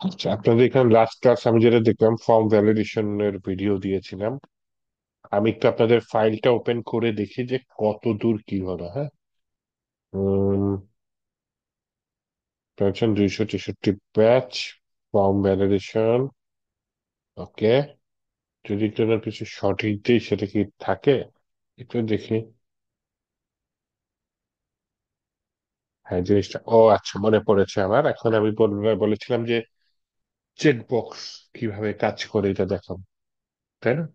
আচ্ছা, আপনাদের এখানে লাস্ট ক্লাস আমি যেটা দেখলাম ফর্ম ভ্যালিডেশনের ভিডিও দিয়েছিলাম। আমি একটু আপনাদের ফাইলটা ওপেন করে দেখি যে কত দূর কি হলো। হ্যাঁ, 263 ব্যাচ, ফর্ম ভ্যালিডেশন। ওকে, যদি কোনো কিছু সঠিক দিই সেটা কি থাকে একটু দেখি। হ্যাঁ, জিনিসটা ও আচ্ছা মনে পড়েছে আমার। এখন আমি বলেছিলাম যে চেক বক্স কিভাবে কাজ করে এটা দেখাবো, তাই না?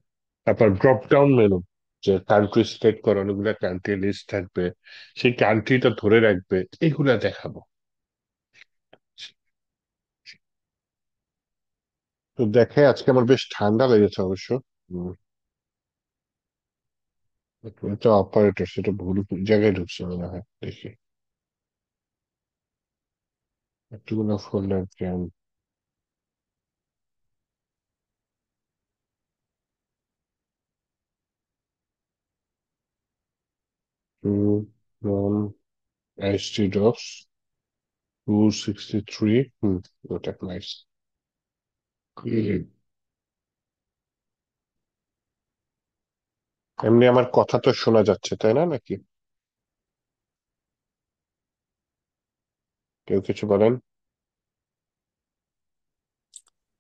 তারপর ড্রপ ডাউন মেনু, যে কান্ট্রি সিলেক্ট করে অনেকগুলো কান্ট্রি লিস্ট থাকবে, সেই কান্ট্রিটা ধরে রাখবে, এগুলা দেখাবো। তো দেখে আজকে আমার বেশ ঠান্ডা লেগেছে অবশ্য। হম, এটা অপারেটর, সেটা ভুল জায়গায় ঢুকছে মনে হয়, দেখি একটুগুলো ফোল্ডার ক্যান। To HT docs 263। ওটা নাইস। এমনি আমার কথা তো শোনা যাচ্ছে, তাই না নাকি? কেউ কিছু বলেন?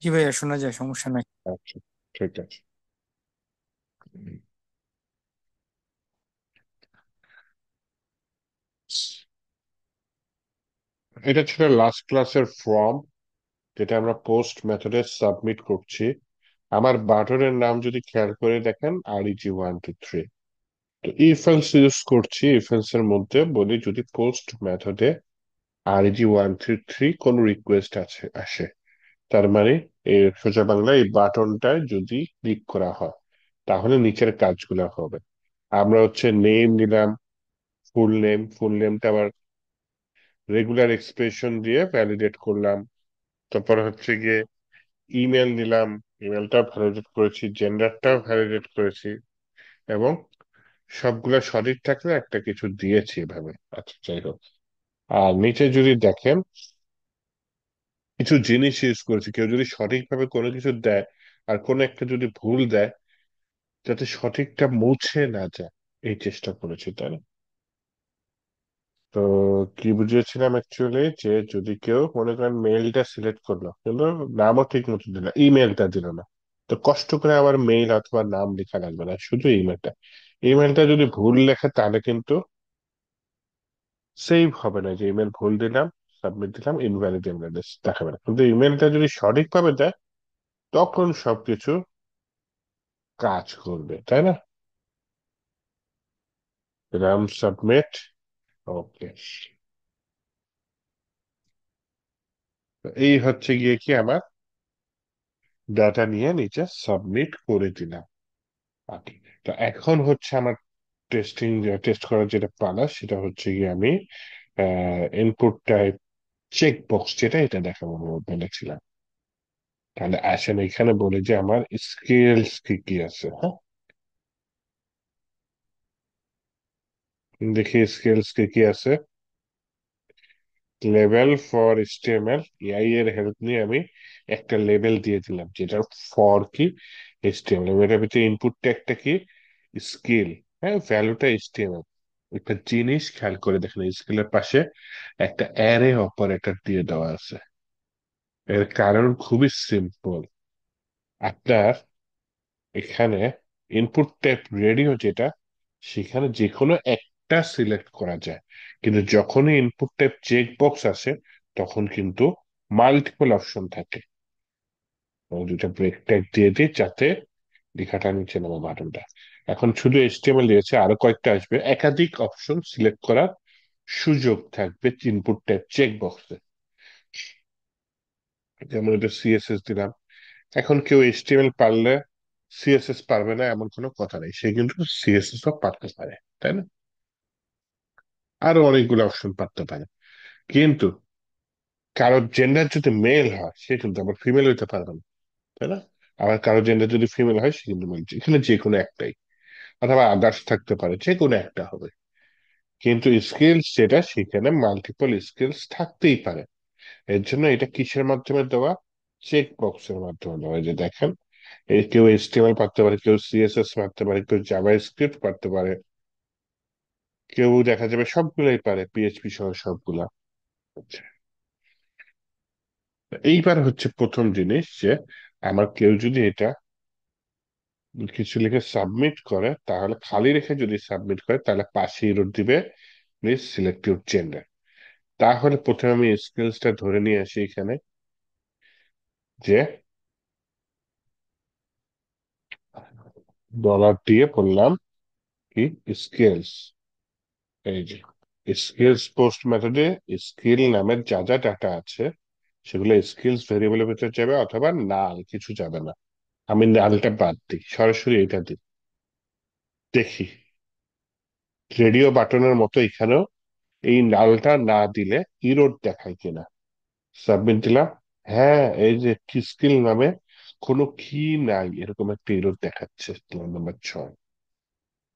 জি ভাইয়া, শোনা যায়, সমস্যা নাই। আচ্ছা, ঠিক আছে। এটা ছিল লাস্ট ক্লাসের ফর্ম, যেটা আমরা পোস্ট মেথডে সাবমিট করছি। আমার বাটনের নাম যদি খেয়াল করে দেখেন, REG123। তো ইফ এলস ইউজ করছি, ইফ এলস এর মধ্যে বলি যদি পোস্ট মেথডে REG133 কোন রিকোয়েস্ট আসে, তার মানে এর সোজা বাংলা এই বাটনটায় যদি ক্লিক করা হয় তাহলে নিচের কাজগুলো হবে। আমরা হচ্ছে নেম নিলাম, ফুল নেমটা আবার রেগুলার এক্সপ্রেশন দিয়ে ভ্যালিডেট করলাম। তারপর হচ্ছে গিয়ে ইমেল নিলাম, ইমেলটা ভ্যালিডেট করেছি, জেন্ডারটাও ভ্যালিডেট করেছি, এবং সবগুলা সঠিক থাকলে একটা কিছু দিয়েছি এভাবে। আচ্ছা, যাই হোক। আর নিচে যদি দেখেন কিছু জিনিস ইউজ করেছি, কেউ যদি সঠিকভাবে কোনো কিছু দেয় আর কোনো একটা যদি ভুল দেয়, যাতে সঠিকটা মুছে না যায়, এই চেষ্টা করেছি, তাই না? তো কি বুঝিয়েছিলাম অ্যাকচুয়ালি, যে যদি কেউ মনে করেন মেইলটা সিলেক্ট করলো কিন্তু নামও ঠিক মতো দিল না, ইমেলটা দিল না, তো কষ্ট করে আবার মেইল অথবা নাম লেখা লাগবে না, শুধু ইমেলটা। ইমেলটা যদি ভুল লেখে তাহলে কিন্তু সেভ হবে না, যে ইমেল ভুল দিলাম, সাবমিট দিলাম, ইনভ্যালিড ইমেল দেখাবে না। কিন্তু ইমেলটা যদি সঠিকভাবে দেয় তখন সবকিছু কাজ করবে, তাই না? রাম সাবমিট। ওকে, এই হচ্ছে গিয়ে কি আমার ডাটা নিয়ে নিচে সাবমিট করে দিলাম। আচ্ছা, তো এখন হচ্ছে আমার টেস্ট করার যেটা পালা, সেটা হচ্ছে গিয়ে আমি ইনপুট টাইপ চেক বক্স যেটা, এটা দেখাবো বলেছিলাম। তাহলে আসেন এখানে বলে যে আমার স্কেলস কি কি আছে। হ্যাঁ, দেখি স্কেলস কি কি আছে। লেভেল ফর HTML, এআই এর হেল্প নিয়ে আমি একটা লেভেল দিয়ে দিলাম, যেটার ফর কি HTML, এটার ভিতরে ইনপুট ট্যাগটা কি স্কেল, হ্যাঁ, ভ্যালুটা HTML। একটা জিনিস খেয়াল করে দেখেন, স্কেলের পাশে একটা অ্যারে অপারেটর দিয়ে দেওয়া আছে। এর কারণ খুবই সিম্পল। আপনার এখানে ইনপুট ট্যাব রেডিও যেটা, সেখানে যে কোনো একটা সিলেক্ট করা যায়, কিন্তু যখনই ইনপুট ট্যাব চেক বক্স আসে তখন কিন্তু মাল্টিপল অপশন থাকে। এবং দুইটা ব্রেক ট্যাগ দিয়ে দিই যাতে লেখাটা নিচে নামা বাটনটা। এখন শুধু HTML দিয়েছে, আরো কয়েকটা আসবে, একাধিক অপশন সিলেক্ট করার সুযোগ থাকবে ইনপুট ট্যাব চেক বক্সে। যেমন এটা CSS দিলাম। এখন কেউ HTML পারলে CSS পারবে না এমন কোনো কথা নেই, সে কিন্তু CSS ও পারতে পারে, তাই না? আরো অনেকগুলো অপশন পারতে পারে। কিন্তু কারো জেন্ডার যদি মেল হয় সে কিন্তু আবার ফিমেল হইতে পারবে না, তাই না? আবার কারো জেন্ডার যদি ফিমেল হয় সে কিন্তু মেল, এখানে যে কোনো একটাই, অথবা আদার্স থাকতে পারে, যে কোনো একটা হবে। কিন্তু স্কিলস যেটা, সেখানে মাল্টিপল স্কিলস থাকতেই পারে। এর জন্য এটা কিসের মাধ্যমে দেওয়া? চেক বক্সের মাধ্যমে দেওয়া। এই যে দেখেন, এই কেউ এইচটিএমএল পারতে পারে, কেউ সিএসএস পারতে পারে, কেউ জাভা স্ক্রিপ্ট পারতে পারে, কেউ দেখা যাবে সবগুলাই পারে, পিএইচপি সহ সবগুলা। আচ্ছা, এইবার হচ্ছে প্রথম জিনিস যে আমার কেউ যদি এটা কিছু লিখে সাবমিট করে, তাহলে খালি রেখে যদি সাবমিট করে, তাহলে পাশে ইরর দিবে, প্লিজ সিলেক্ট ইউর জেন্ডার। তাহলে প্রথমে আমি স্কিলসটা ধরে নিয়ে আসি এখানে, যে ডলার দিয়ে বললাম কি স্কিলস। এই যে স্কিলস পোস্ট মেথডে স্কিল নামের যা যা ডাটা আছে, সেগুলো স্কিলস ভেরিয়েবলের ভিতরে যাবে, অথবা নাল কিছু যাবে না। আমি নালটা বাদ দিই, সরাসরি এটা দিই। দেখি রেডিও বাটনের মতো এখানেও এই নালটা না দিলে ইরোর দেখায় কিনা। সাবমিট দিলাম। হ্যাঁ, এই যে কি স্কিল নামে কোনো কি নাই, এরকম একটা ইরোর দেখাচ্ছে, নাম্বার 6।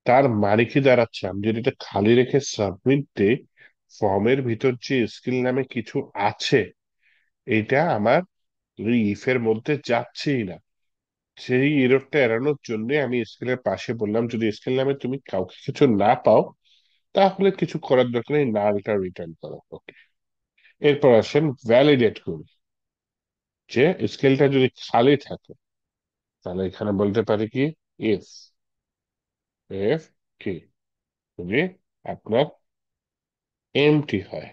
তার মানে কি দাঁড়াচ্ছে, আমি যদি এটা খালি রেখে সাবমিট দিই, ফর্মের ভিতর যে স্কিল নামে কিছু আছে, এটা আমার ওই ইফের মধ্যে যাচ্ছেই না। সেই এররটা এড়ানোর জন্য আমি স্কিলের পাশে বললাম, যদি স্কিল নামে তুমি কাউকে কিছু না পাও, তাহলে কিছু করার দরকার নেই, নালটা রিটার্ন করো। ওকে, এরপর আসেন ভ্যালিডেট করি, যে স্কেলটা যদি খালি থাকে, তাহলে এখানে বলতে পারি কি, ইফ এফ কি, যদি আপনার এমটি হয়।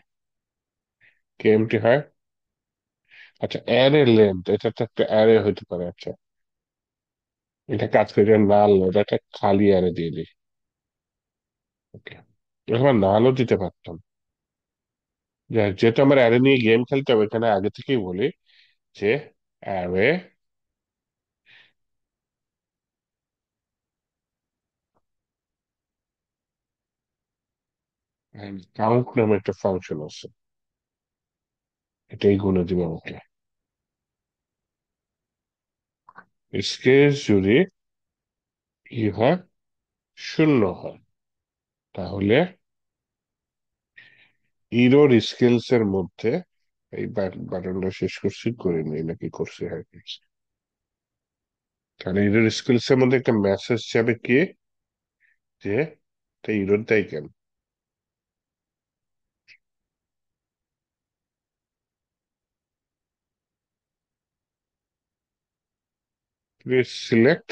কি এমটি হয়? আচ্ছা, অ্যারে লেন্থ, এটা তো একটা অ্যারে হইতে পারে। আচ্ছা, এটা কাজ করে, এটা নাল, এটা একটা খালি অ্যারে দিয়ে দিই। ওকে, এবার নালও দিতে পারতাম। যেহেতু আমার অ্যারে নিয়ে গেম খেলতে হবে, এখানে আগে থেকেই বলি যে অ্যারে কাউন্ট নামে একটা ফাংশন আছে, এটাই গুণে দিব আমাকে। স্কেচ যদি কি হয়, শূন্য হয়, তাহলে ইরোর স্কেলস এর মধ্যে, এই বাটনটা শেষ করছি, করে নেই নাকি করছি, হ্যাঁ করছি। তাহলে ইরোর স্কেলস এর মধ্যে একটা মেসেজ যাবে কি, যে এটা ইরোর দেয় কেন। Please select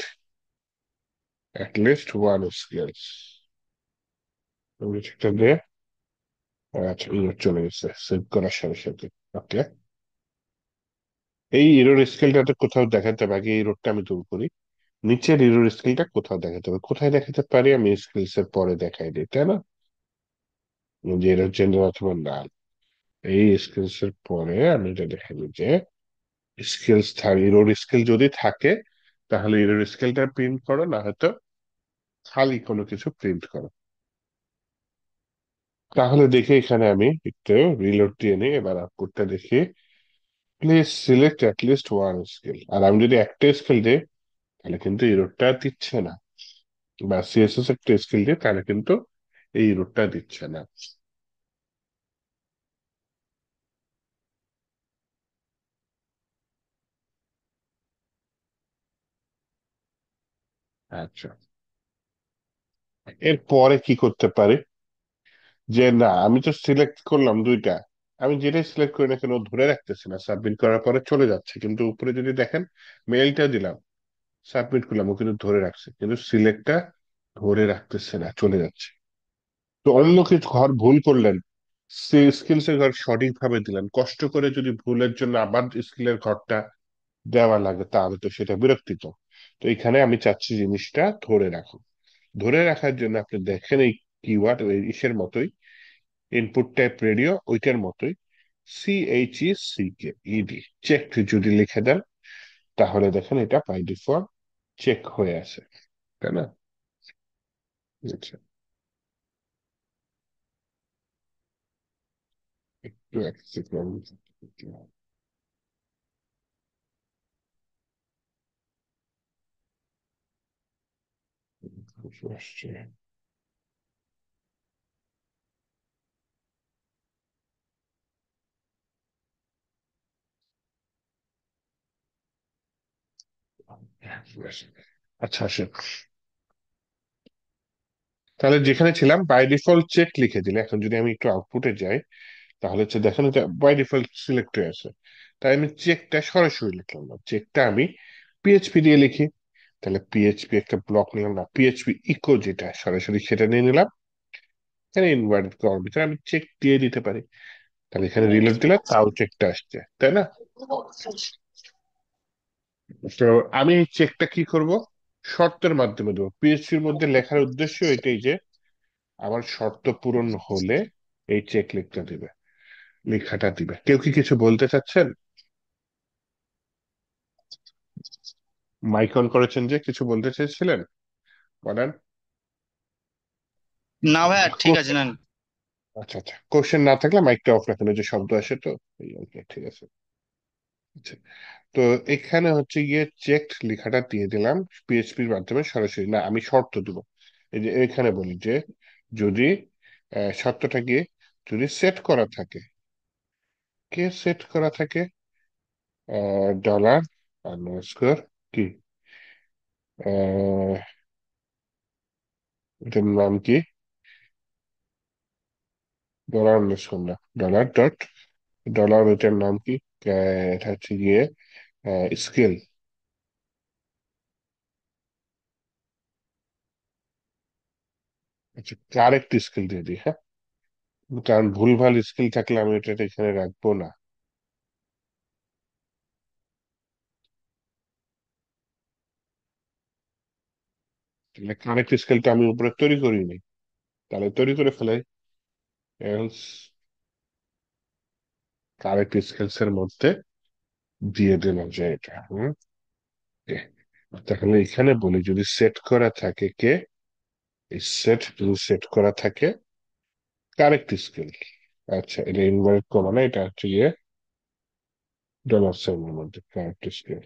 at least one skills। আমি সেটা দিয়ে, আচ্ছা ইরোর চলে গেছে সেভ করার সাথে সাথে। ওকে, এই ইরোর স্কেলটাতে কোথাও দেখাতে হবে, আগে এই ইরোরটা আমি দূর করি। নিচের ইরোর স্কেলটা কোথাও দেখাতে হবে, কোথায় দেখাতে পারি, আমি স্কিলস এর পরে দেখাই দিই, তাই না? যে এরর জেন্ডার অথবা নাল, এই স্কিলস এর পরে আমি এটা দেখাই দিই যে স্কিলস ইরোর স্কেল যদি থাকে, তাহলে ইরোর স্কেলটা প্রিন্ট করো, না হয়তো খালি কোনো কিছু প্রিন্ট করো। তাহলে দেখি এখানে আমি একটু রিলোড দিয়ে নিই, এবার আউটপুটটা দেখি। Please select at least one skill. আর আমি যদি একটা স্কিল দিই, তাহলে কিন্তু ইরোরটা দিচ্ছে না, বা সিএসএস একটা স্কিল দিই, তাহলে কিন্তু এই ইরোরটা দিচ্ছে না। আচ্ছা, এর পরে কি করতে পারি, যে না আমি তো সিলেক্ট করলাম দুইটা, আমি যেটাই সিলেক্ট করি না কেন ও ধরে রাখতেছে না, সাবমিট করার পরে চলে যাচ্ছে। কিন্তু উপরে যদি দেখেন, মেইলটা দিলাম, সাবমিট করলাম, ও কিন্তু ধরে রাখছে, কিন্তু সিলেক্টটা ধরে রাখতেছে না, চলে যাচ্ছে। তো অন্য কিছু ঘর ভুল করলেন, স্কিলস এর ঘর সঠিকভাবে দিলেন, কষ্ট করে যদি ভুলের জন্য আবার স্কিলের ঘরটা দেওয়া লাগে, তাহলে তো সেটা বিরক্তিকর। তো এখানে আমি চাচ্ছি জিনিসটা ধরে রাখো। ধরে রাখার জন্য আপনি দেখেন এই কিওয়ার্ড ইসের মতোই, ইনপুট টাইপ রেডিও ওইটার মতোই, CHECK চেক যদি লিখে দেন, তাহলে দেখেন এটা বাই ডিফল্ট চেক হয়ে আছে, তাই না? আচ্ছা, একটু এক সেকেন্ড আসছে। আচ্ছা আসেন, তাহলে যেখানে ছিলাম বাই ডিফল্ট চেক লিখে দিলে, এখন যদি আমি একটু আউটপুটে যাই, তাহলে হচ্ছে দেখেন এটা বাই ডিফল্ট সিলেক্ট হয়ে আছে। তাই আমি চেকটা সরাসরি লিখলাম না, চেকটা আমি পিএইচপি দিয়ে লিখি। তাহলে পিএইচপি একটা ব্লক নিলাম না, পিএইচপি ইকো যেটা সরাসরি সেটা নিয়ে নিলাম। এখানে ইনভার্টেড করার ভিতরে আমি চেক দিয়ে দিতে পারি। তাহলে এখানে রিলোড দিলে তাও চেকটা আসছে, তাই না? তো আমি এই চেকটা কি করব, শর্তের মাধ্যমে দেবো। পিএইচপির মধ্যে লেখার উদ্দেশ্য এটাই যে আমার শর্ত পূরণ হলে এই চেক লিখতে দিবে, লেখাটা দিবে। কেউ কি কিছু বলতে চাচ্ছেন? মাইক অন করেছেন যে, কিছু বলতে চেয়েছিলেন, বলেন। না ভাইয়া, ঠিক আছে না। আচ্ছা আচ্ছা, কোশ্চেন না থাকলে মাইকটা অফ রাখেন, ওই যে শব্দ আসে তো, এই আর কি। ঠিক আছে। আচ্ছা, তো এখানে হচ্ছে গিয়ে চেক লেখাটা দিয়ে দিলাম পিএইচপির মাধ্যমে সরাসরি। না, আমি শর্ত দিব। এই যে এখানে বলি যে যদি শর্তটা গিয়ে যদি সেট করা থাকে, কে সেট করা থাকে, ডলার আন্ডারস্কোর কি, আহ, এটার নাম কি, ডলার আন্ডারস্কোর না, ডলার ডট, ডলার এটার নাম কি, এটা হচ্ছে গিয়ে স্কেল। আচ্ছা, কারেক্ট স্কেল দিয়ে দিই, হ্যাঁ। কারণ ভুলভাল স্কেল থাকলে আমি এটা এখানে রাখবো না। তাহলে কারেক্ট স্কেলটা আমি উপরে তৈরি করিনি, তাহলে তৈরি করে ফেলাই। এলস কারেক্ট স্কেলস এর মধ্যে দিয়ে দিলাম যে এটা, কে। তাহলে এখানে বলি যদি সেট করা থাকে কে, এই সেট যদি সেট করা থাকে কারেক্ট স্কেল। আচ্ছা, এটা ইনভার্ট করা না, এটা হচ্ছে গিয়ে ডলার সাইনের মধ্যে কারেক্ট স্কেল।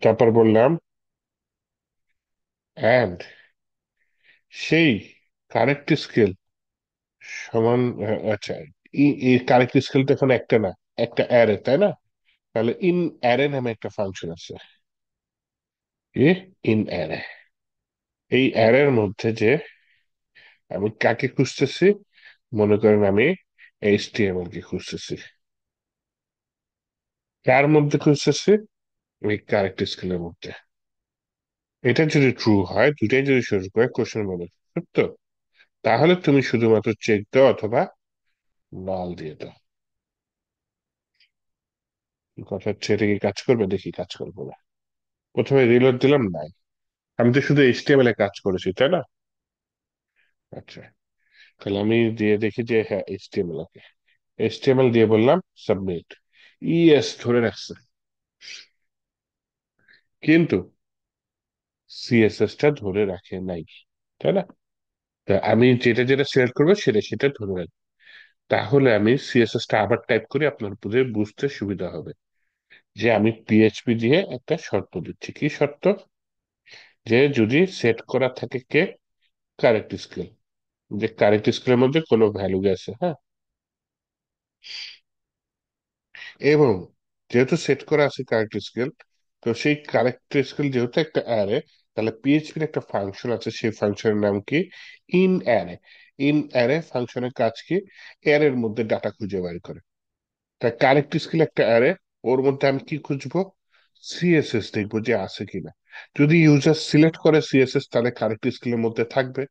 তারপর বললাম এন্ড সেই কারেক্ট স্কেল সমান, আচ্ছা, এই কারেক্ট স্কেল তো এখন একটা না, একটা অ্যারে, তাই না? তাহলে ইন অ্যারে নামে একটা ফাংশন আছে, কি, ইন অ্যারে। এই অ্যারের মধ্যে যে আমি কাকে খুঁজতেছি, মনে করেন আমি এইচটিএমএল কে খুঁজতেছি। কার মধ্যে খুঁজতেছি? এই কারেক্ট স্কেলের মধ্যে। এটা যদি ট্রু হয়, দুটাই যদি শুরু করে কোশ্চেন মধ্যে সত্য, তাহলে তুমি শুধুমাত্র চেক দাও অথবা নাল দিয়ে দাও। কথা হচ্ছে এটা কি কাজ করবে, দেখি কাজ করবো না। প্রথমে রিলোড দিলাম, নাই। আমি তো শুধু এইচটিএমএল এ কাজ করেছি, তাই না? আচ্ছা, তাহলে আমি দিয়ে দেখি যে হ্যাঁ এইচটিএমএল, ওকে। এইচটিএমএল দিয়ে বললাম সাবমিট, ইএস ধরে রাখছে, কিন্তু সিএসএস টা ধরে রাখে নাই, তাই না? তা আমি যেটা যেটা সিলেক্ট করবো সেটা সেটা ধরে রাখবো। তাহলে আমি সিএসএস টা আবার টাইপ করি, আপনার বুঝতে সুবিধা হবে। যে আমি পিএইচপি দিয়ে একটা শর্ত দিচ্ছি, কি শর্ত, যে যদি সেট করা থাকে কে, কারেক্ট স্কেল, যে কারেক্ট স্কেলের মধ্যে কোনো ভ্যালু গেছে, হ্যাঁ। এবং যেহেতু সেট করা আছে কারেক্ট স্কেল, তো সেই কারেক্ট স্কেল যেহেতু একটা অ্যারে, তাহলে পিএইচপির একটা ফাংশন আছে, সেই ফাংশনের নাম কি, ইন অ্যারে। ইন অ্যারে ফাংশনের কাজ কি, অ্যারের মধ্যে ডাটা খুঁজে বের করে। তাই কারেক্ট স্কেল একটা অ্যারে, ওর মধ্যে আমি কি খুঁজবো, সিএসএস দেখবো যে আছে কিনা। যদি ইউজার সিলেক্ট করে সিএসএস, তাহলে কারেক্ট স্কেলের মধ্যে থাকবে,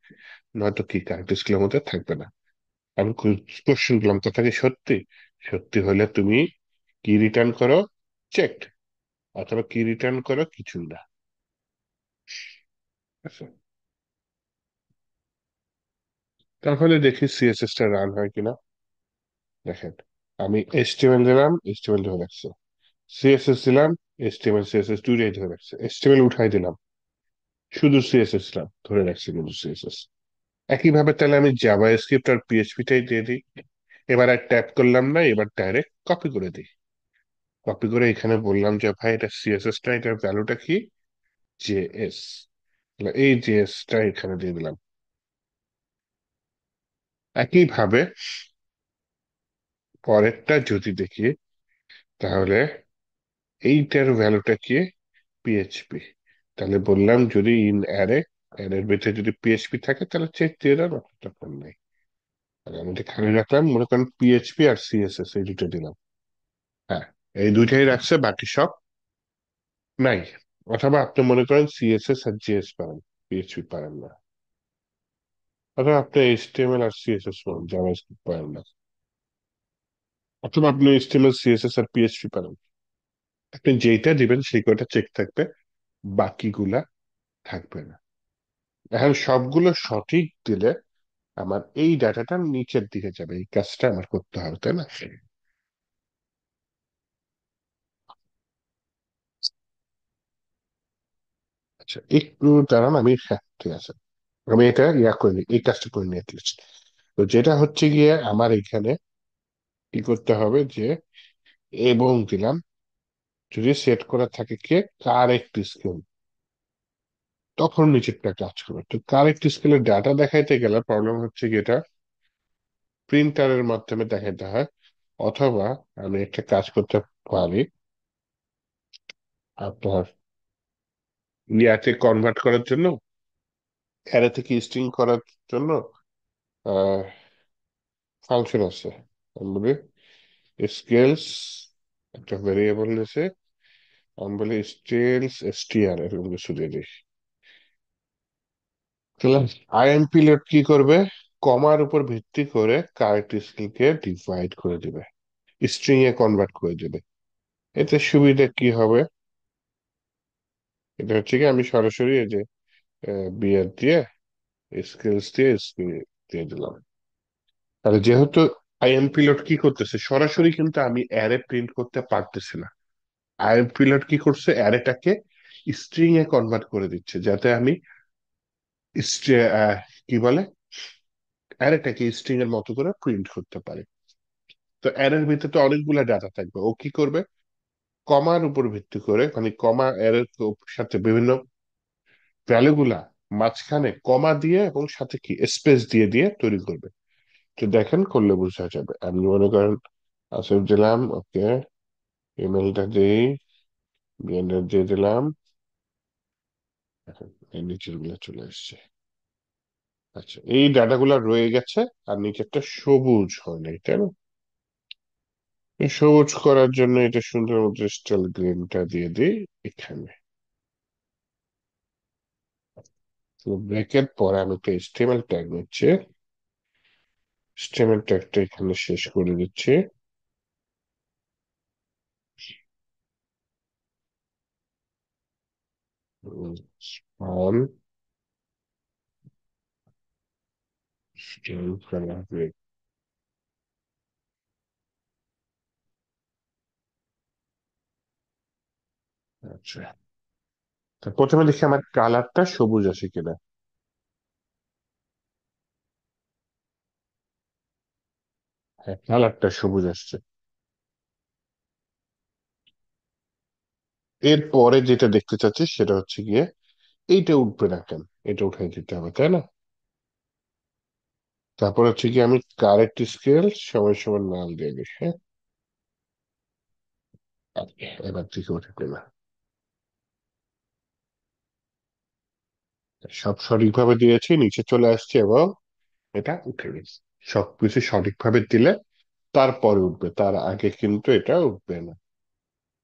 নয়তো কি কারেক্ট স্কেলের মধ্যে থাকবে না। আমি কোশ্চেন করলাম কথা কি সত্যি, সত্যি হলে তুমি কি রিটার্ন করো, চেকড, অথবা কি রিটার্ন করো, কিছুই না। আচ্ছা, তাহলে দেখি সিএসএস টা রান হয় কিনা। দেখেন, আমি এইচটিএমএল দিলাম, এইচটিএমএল ধরে রাখছে। সিএসএস দিলাম, এইচটিএমএল সিএসএস দুইটাই ধরে রাখছে। এইচটিএমএল উঠাই দিলাম, শুধু সিএসএস দিলাম, ধরে রাখছে কিন্তু সিএসএস। একইভাবে তাহলে আমি জাভা স্ক্রিপ্ট আর পিএইচপি টাই দিয়ে দিই। এবার আর ট্যাপ করলাম না, এবার ডাইরেক্ট কপি করে দিই। কপি করে এখানে বললাম যে ভাই এটা সিএসএস টা, এটার ভ্যালুটা কি, জেএস। এই জেএস টা এখানে দিয়ে দিলাম। একইভাবে পরেরটা যদি দেখি, তাহলে এইটার ভ্যালুটা কি? পিএইচপি। তাহলে বললাম যদি ইন অ্যারে, অ্যারের ভিতরে যদি পিএইচপি থাকে তাহলে চেক দিয়ে দাও, তখন নাই। আর আমি এটা খালি রাখলাম, মনে করেন পিএইচপি আর সিএসএস এই দুটো দিলাম। হ্যাঁ, এই দুইটাই রাখছে, বাকি সব নাই। অথবা আপনি মনে করেন সিএসএস আর জিএস পারেন, পিএইচপি পারেন না। অথবা আপনি এইচটিএমএল আর সিএসএস পারেন, জাভাস্ক্রিপ্ট পারেন না। অথবা আপনি এইচটিএমএল সিএসএস আর পিএইচপি পারেন। আপনি যেইটা দিবেন সেই কয়টা চেক থাকবে, বাকিগুলা থাকবে না। এখন সবগুলো সঠিক দিলে আমার এই ডাটাটা নিচের দিকে যাবে, এই কাজটা আমার করতে হবে, তাই না? আচ্ছা, একটু দাঁড়ান, আমি, হ্যাঁ ঠিক আছে, আমি এটা করে নিই, এই কাজটা করে নিই লিস্ট। তো যেটা হচ্ছে গিয়ে আমার এখানে কি করতে হবে যে, এবং দিলাম, যদি সেট করা থাকে কে কারেক্ট স্কেল, তখন নিচেরটা কাজ করবে। তো কারেক্ট স্কেলের ডাটা দেখাইতে গেলে প্রবলেম হচ্ছে কি, এটা প্রিন্টারের মাধ্যমে দেখাইতে হয়। অথবা আমি একটা কাজ করতে পারি, আপনার ইয়াতে কনভার্ট করার জন্য, অ্যারে থেকে স্ট্রিং করার জন্য ফাংশন আছে। আমি বলি স্কেলস, একটা ভেরিয়েবল নিছে, আমি বলি স্কেলস এসটিআর, এরকম কিছু দিয়ে দিই। তাহলে আইএমপি লোড কি করবে? কমার উপর ভিত্তি করে কারেক্ট স্কেলকে ডিভাইড করে দিবে, স্ট্রিং এ কনভার্ট করে দিবে। এতে সুবিধা কি হবে? এটা হচ্ছে কি, আমি সরাসরি এই যে বিয়ার দিয়ে স্কেলস দিয়ে string দিয়ে দিলাম। তাহলে যেহেতু আইএমপি লোড কি করতেছে, সরাসরি কিন্তু আমি অ্যারে প্রিন্ট করতে পারতেছি না। আইএমপি লোড কি করছে, অ্যারেটাকে স্ট্রিং এ কনভার্ট করে দিচ্ছে, যাতে আমি কি বলে, অ্যারেটাকে স্ট্রিং এর মতো করে প্রিন্ট করতে পারি। তো অ্যারের ভিতরে তো অনেকগুলা ডাটা থাকবে, ও কি করবে, কমার উপর ভিত্তি করে, মানে কমা অ্যারের সাথে বিভিন্ন ভ্যালু গুলা মাঝখানে কমা দিয়ে এবং সাথে কি স্পেস দিয়ে দিয়ে তৈরি করবে। তো দেখেন, করলে বোঝা যাবে। আমি মনে করেন আসিফ দিলাম, ওকে, ইমেলটা দিই, বিএনএর দিয়ে দিলাম, এখন এই নিচের গুলা চলে আসছে। আচ্ছা, এই ডাটাগুলা রয়ে গেছে, আর নিচেরটা সবুজ হয় নাই, তাই না? এই সবুজ করার জন্য এটা সুন্দর মতো স্টাইল গ্রিনটা দিয়ে দিই এখানে। ব্রেকের পরে আমি একটা স্টেমেল ট্যাগ নিচ্ছি, স্টেমেল ট্যাগটা এখানে শেষ করে দিচ্ছি। On stem break. আচ্ছা, তো প্রথমে দেখি আমার কালারটা সবুজ আছে কিনা। হ্যাঁ, কালারটা সবুজ আসছে। এরপরে যেটা দেখতে চাচ্ছি সেটা হচ্ছে গিয়ে, এইটা উঠবে না কেন, এটা উঠাই দিতে হবে, তাই না? তারপর হচ্ছে কি, আমি কারেক্ট স্কেল সমান সমান নাল দিয়ে দিই, হ্যাঁ। আচ্ছা, এবার থেকে উঠবে না। সব সঠিকভাবে দিয়েছি, নিচে চলে আসছে এবং এটা উঠে গেছে। সবকিছু সঠিকভাবে দিলে তারপরে উঠবে, তার আগে কিন্তু এটা উঠবে না।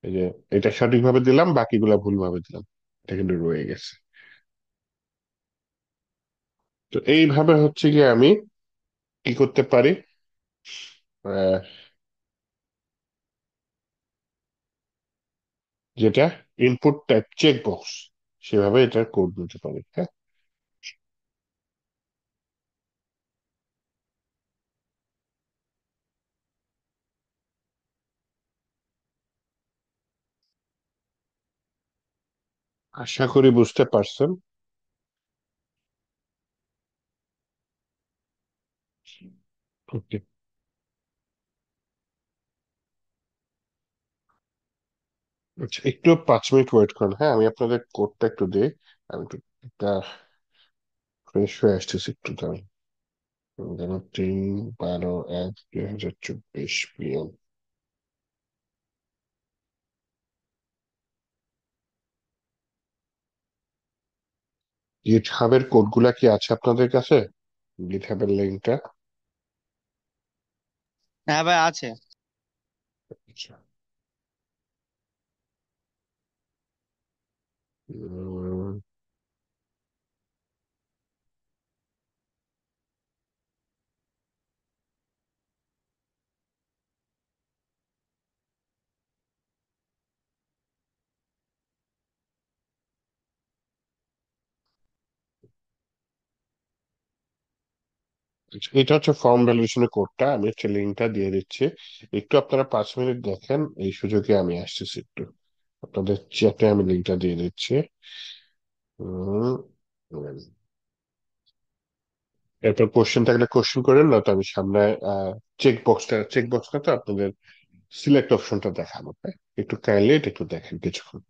এই যে এটা সঠিকভাবে দিলাম, বাকিগুলা ভুলভাবে দিলাম, এটা কিন্তু রয়ে গেছে। তো এইভাবে হচ্ছে গিয়ে আমি কি করতে পারি, আহ, যেটা ইনপুট টাইপ চেক বক্স, সেভাবে এটার কোড দিতে পারি, হ্যাঁ। আশা করি বুঝতে পারছেন। ওকে, আচ্ছা, একটু 5 মিনিট ওয়েট করুন, হ্যাঁ, আমি আপনাদের কোডটা একটু দিই। আমি একটু ফ্রেশ হয়ে আসতেছি, একটু দাঁড়ান। 11/3/12/1/2024 PM। গিটহাবের কোডগুলা কি আছে আপনাদের কাছে? গিটহাবের লিঙ্কটা? হ্যাঁ ভাই, আছে। আচ্ছা। উম, আচ্ছা, এটা হচ্ছে ফর্ম ভ্যালিডেশনের কোডটা, আমি হচ্ছে লিঙ্কটা দিয়ে দিচ্ছি। একটু আপনারা 5 মিনিট দেখেন, এই সুযোগে আমি আসতেছি একটু আপনাদের চ্যাটে আমি লিঙ্কটা দিয়ে দিচ্ছি। উম, এরপর কোশ্চেন থাকলে কোশ্চেন করেন, না তো আমি সামনে চেক বক্সটা তো আপনাদের সিলেক্ট অপশনটা দেখাবো, হ্যাঁ? একটু কাইন্ডলি এটা একটু দেখেন কিছুক্ষণ।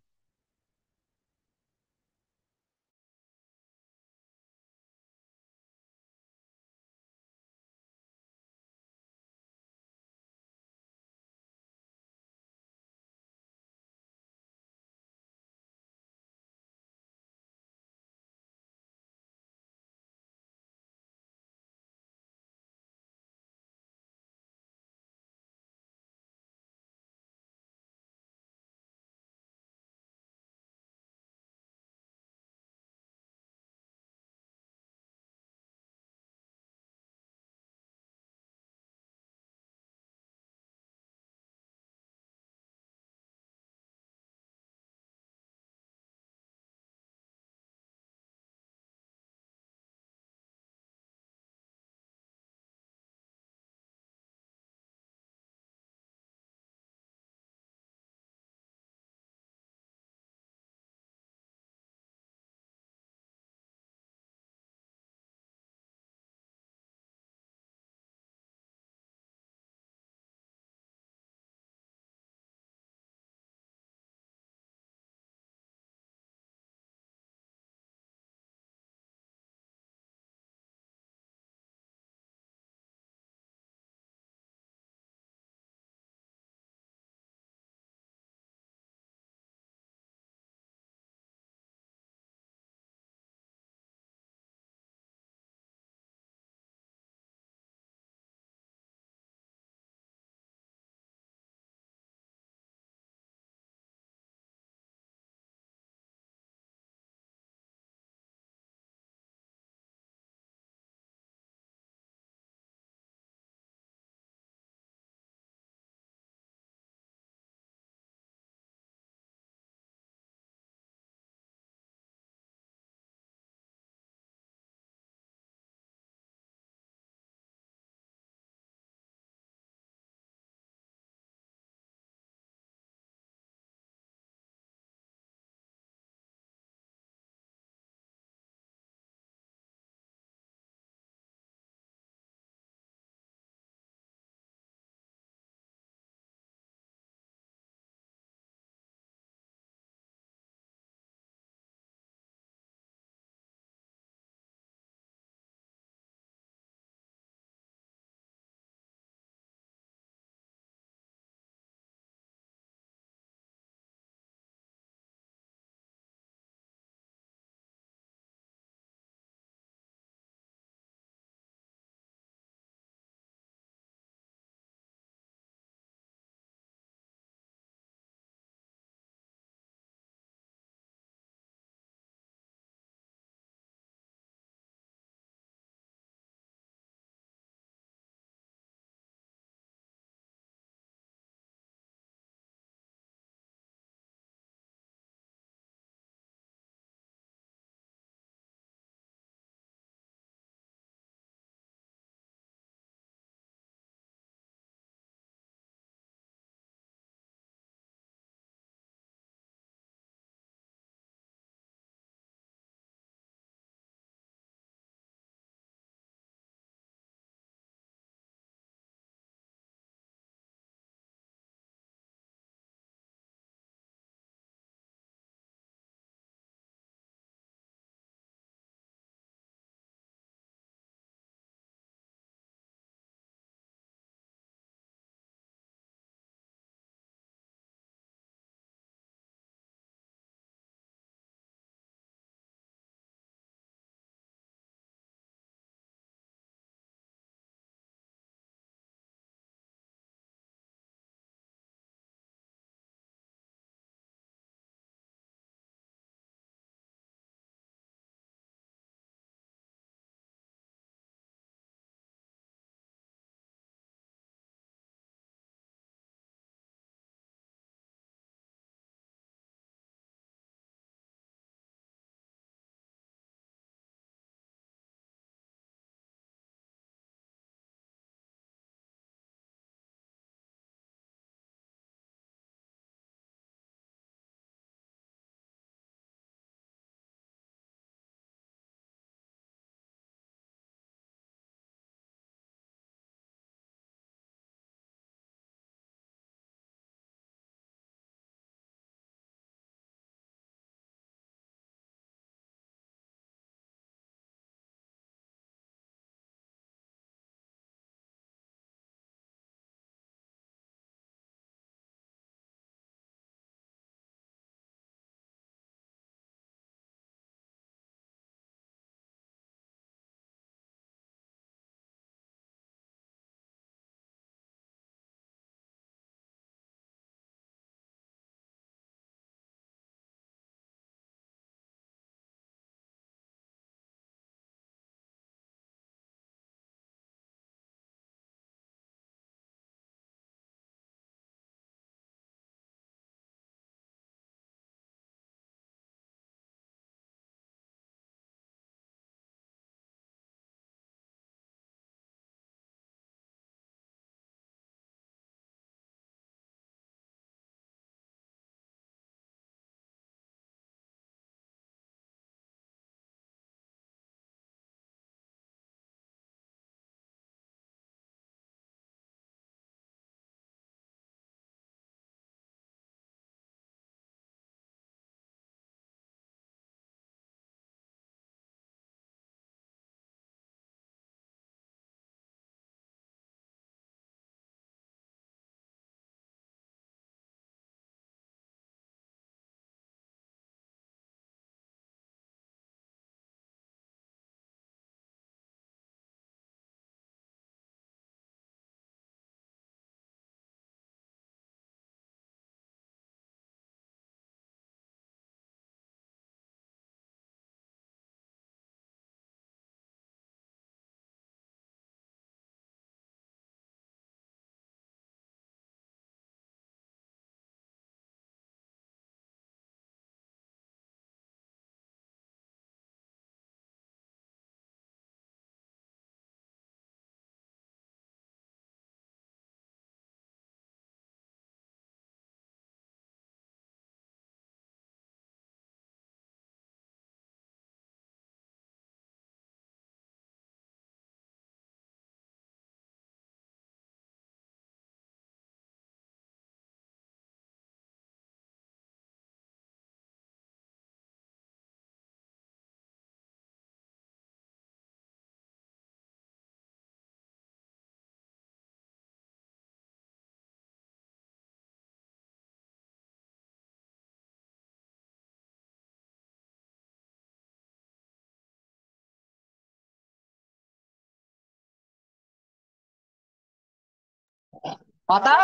পাতা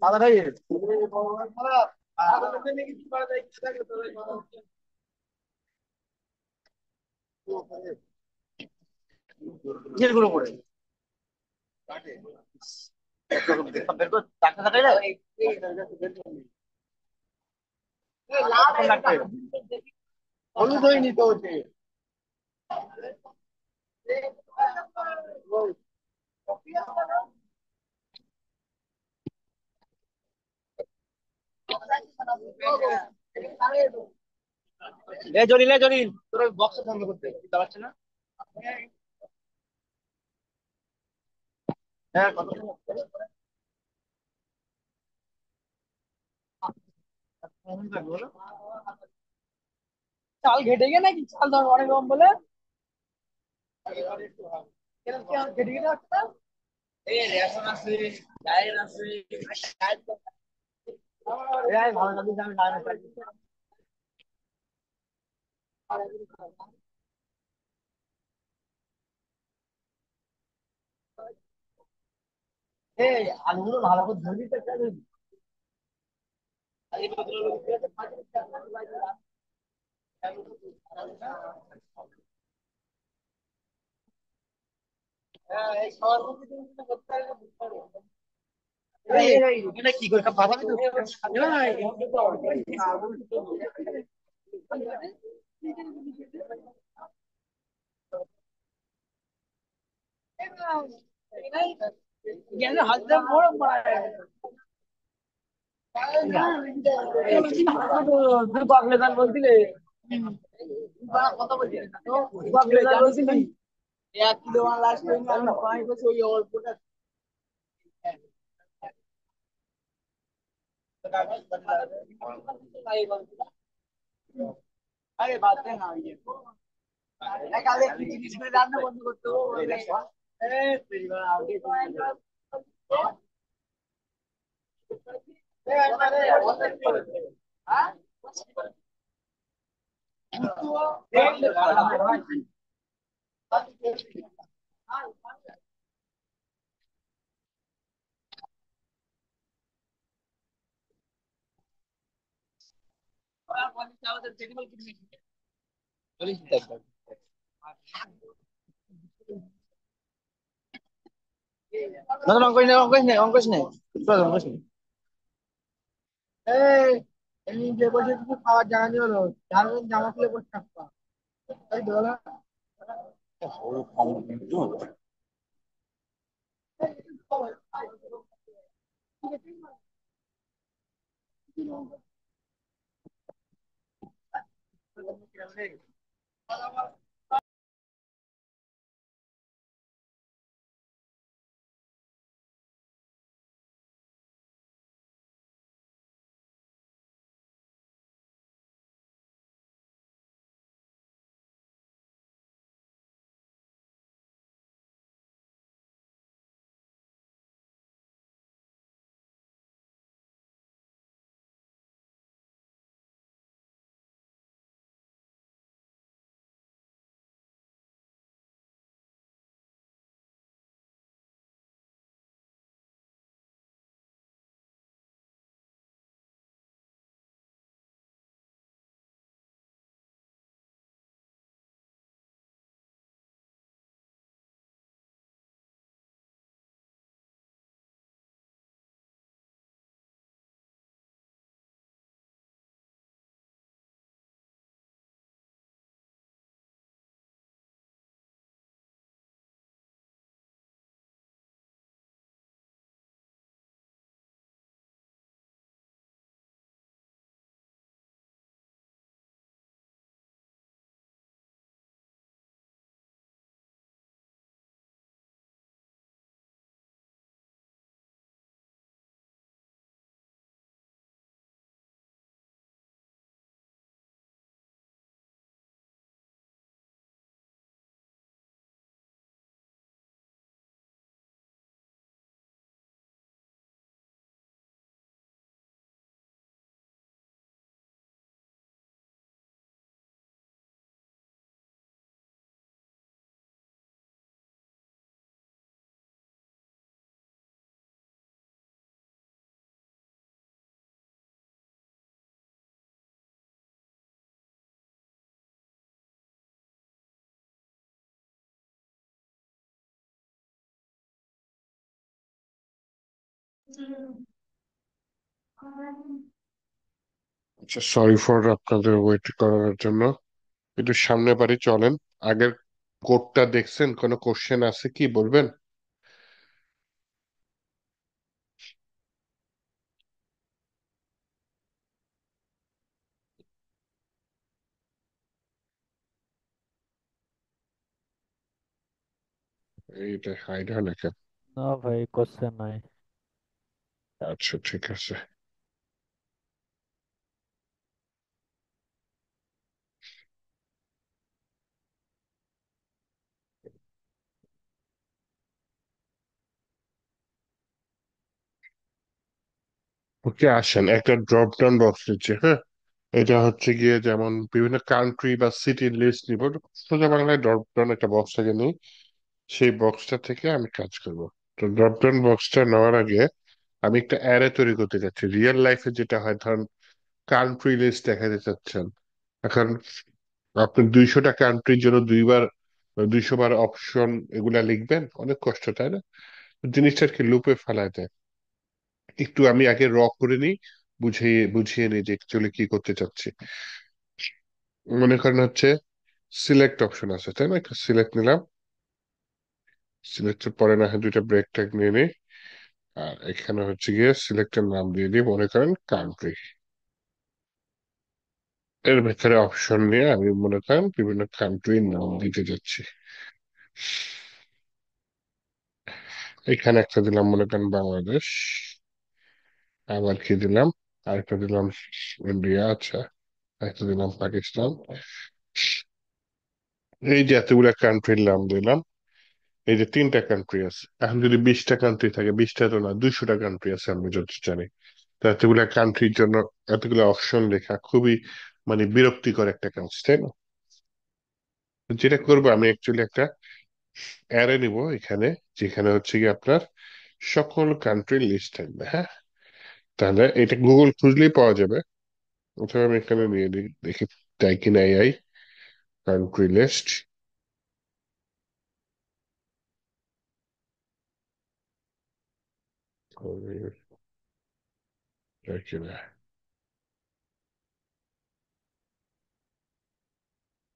পাতাটাই কিসের গুঁড়ো করে বের কর টাকা কাটাইলে কতক্ষণ লাগবে? হলুদ হয়নি তো ওতে। এ জলিল এ জলিল তোর বক্স বন্ধ করতে বুঝতে পারছিস না? হ্যাঁ কতক্ষণ লাগবে? কতক্ষণ লাগবে বলো? চাল ঘেটে গিয়ে নাকি চাল ধর অনেক কম বলে এরকম কি আর ঘেটে গিয়ে রাখতে এই রেশন আছে ডায়ের আছে এই ভালো লাগছে আমি ডায়ের পাইছি এই আলুগুলো ভালো করে ধুয়ে দিতে চাই হ্যাঁ এই খাওয়ার মধ্যে তুমি যেটা করতে পারবে বুঝতে পারবে এটা কি করে পাঠাবি তো হাত দিয়ে বড় মারা পাগলে গান বলছিলে কথা বলছিলে পাগলে গান বলছিলি 1 কিলো আমার লাস্ট আমি পাই বসে ওই অল্পটা আরে বাদ দে না ইয়ে কালে কি জিনিস করে রান্না বন্ধ করতে হবে এ তেরি আগে না না অঙ্কুশ নেই অঙ্কুশ নেই এই এই যে বসে কিছু খাওয়ার জায়গা নেই হলো জামা খুলে বসে থাকবা তাই তো বলো আচ্ছা, সরি ফর আপনাদের ওয়েট করার জন্য। একটু সামনে বাড়ি চলেন। আগের কোডটা দেখছেন? কোনো কোশ্চেন আছে কি বলবেন? এইটা হাইড হয় না কেন? না ভাই, কোশ্চেন নাই। আচ্ছা, ঠিক আছে। ওকে, আসেন একটা ড্রপ ডাউন বক্স নিচ্ছে, হ্যাঁ। এটা হচ্ছে গিয়ে যেমন বিভিন্ন কান্ট্রি বা সিটির লিস্ট নিব। সোজা বাংলায় ড্রপ ডাউন একটা বক্স থেকে নিই, সেই বক্সটা থেকে আমি কাজ করব। তো ড্রপ ডাউন বক্সটা নেওয়ার আগে আমি একটা অ্যারে তৈরি করতে চাচ্ছি। রিয়েল লাইফে যেটা হয়, ধরুন কান্ট্রি লিস্ট দেখাতে চাচ্ছেন। এখন আপনি 200টা কান্ট্রির জন্য 200 বার অপশন এগুলা লিখবেন, অনেক কষ্ট, তাই না? জিনিসটা আর কি লুপে ফেলায় দেয়। একটু আমি আগে করে নিই, বুঝিয়ে বুঝিয়ে নিই যে অ্যাকচুয়ালি কি করতে চাচ্ছি। মনে করেন হচ্ছে সিলেক্ট অপশন আছে, তাই না? একটা সিলেক্ট নিলাম। সিলেক্টের পরে না হয় দুইটা ব্রেক ট্যাগ নিয়ে নিই। আর এখানে হচ্ছে গিয়ে সিলেক্টের নাম দিয়ে দিই, মনে করেন কান্ট্রি। এর ভেতরে অপশন নিয়ে আমি মনে করেন বিভিন্ন কান্ট্রির নাম দিতে যাচ্ছি। এখানে একটা দিলাম মনে করেন বাংলাদেশ। আবার কি দিলাম? আরেকটা দিলাম ইন্ডিয়া, আচ্ছা। আরেকটা দিলাম পাকিস্তান। এই যে এতগুলা কান্ট্রির নাম দিলাম। এই যে 3টা কান্ট্রি আছে, এখন যদি 20টা কান্ট্রি থাকে, 20টা তো না, 200টা কান্ট্রি আছে আমি যত জানি। তো এতগুলা কান্ট্রির জন্য এতগুলো অপশন লেখা খুবই মানে বিরক্তিকর একটা কাজ, তাই না? তো যেটা করবো, আমি অ্যাকচুয়ালি একটা অ্যারে নিব এখানে, যেখানে হচ্ছে কি আপনার সকল কান্ট্রির লিস্ট থাকবে, হ্যাঁ। তাহলে এটা গুগল খুঁজলেই পাওয়া যাবে। অথবা আমি এখানে নিয়ে নিই, দেখি তাই কিনা এআই কান্ট্রি লিস্ট। তাই কিনা?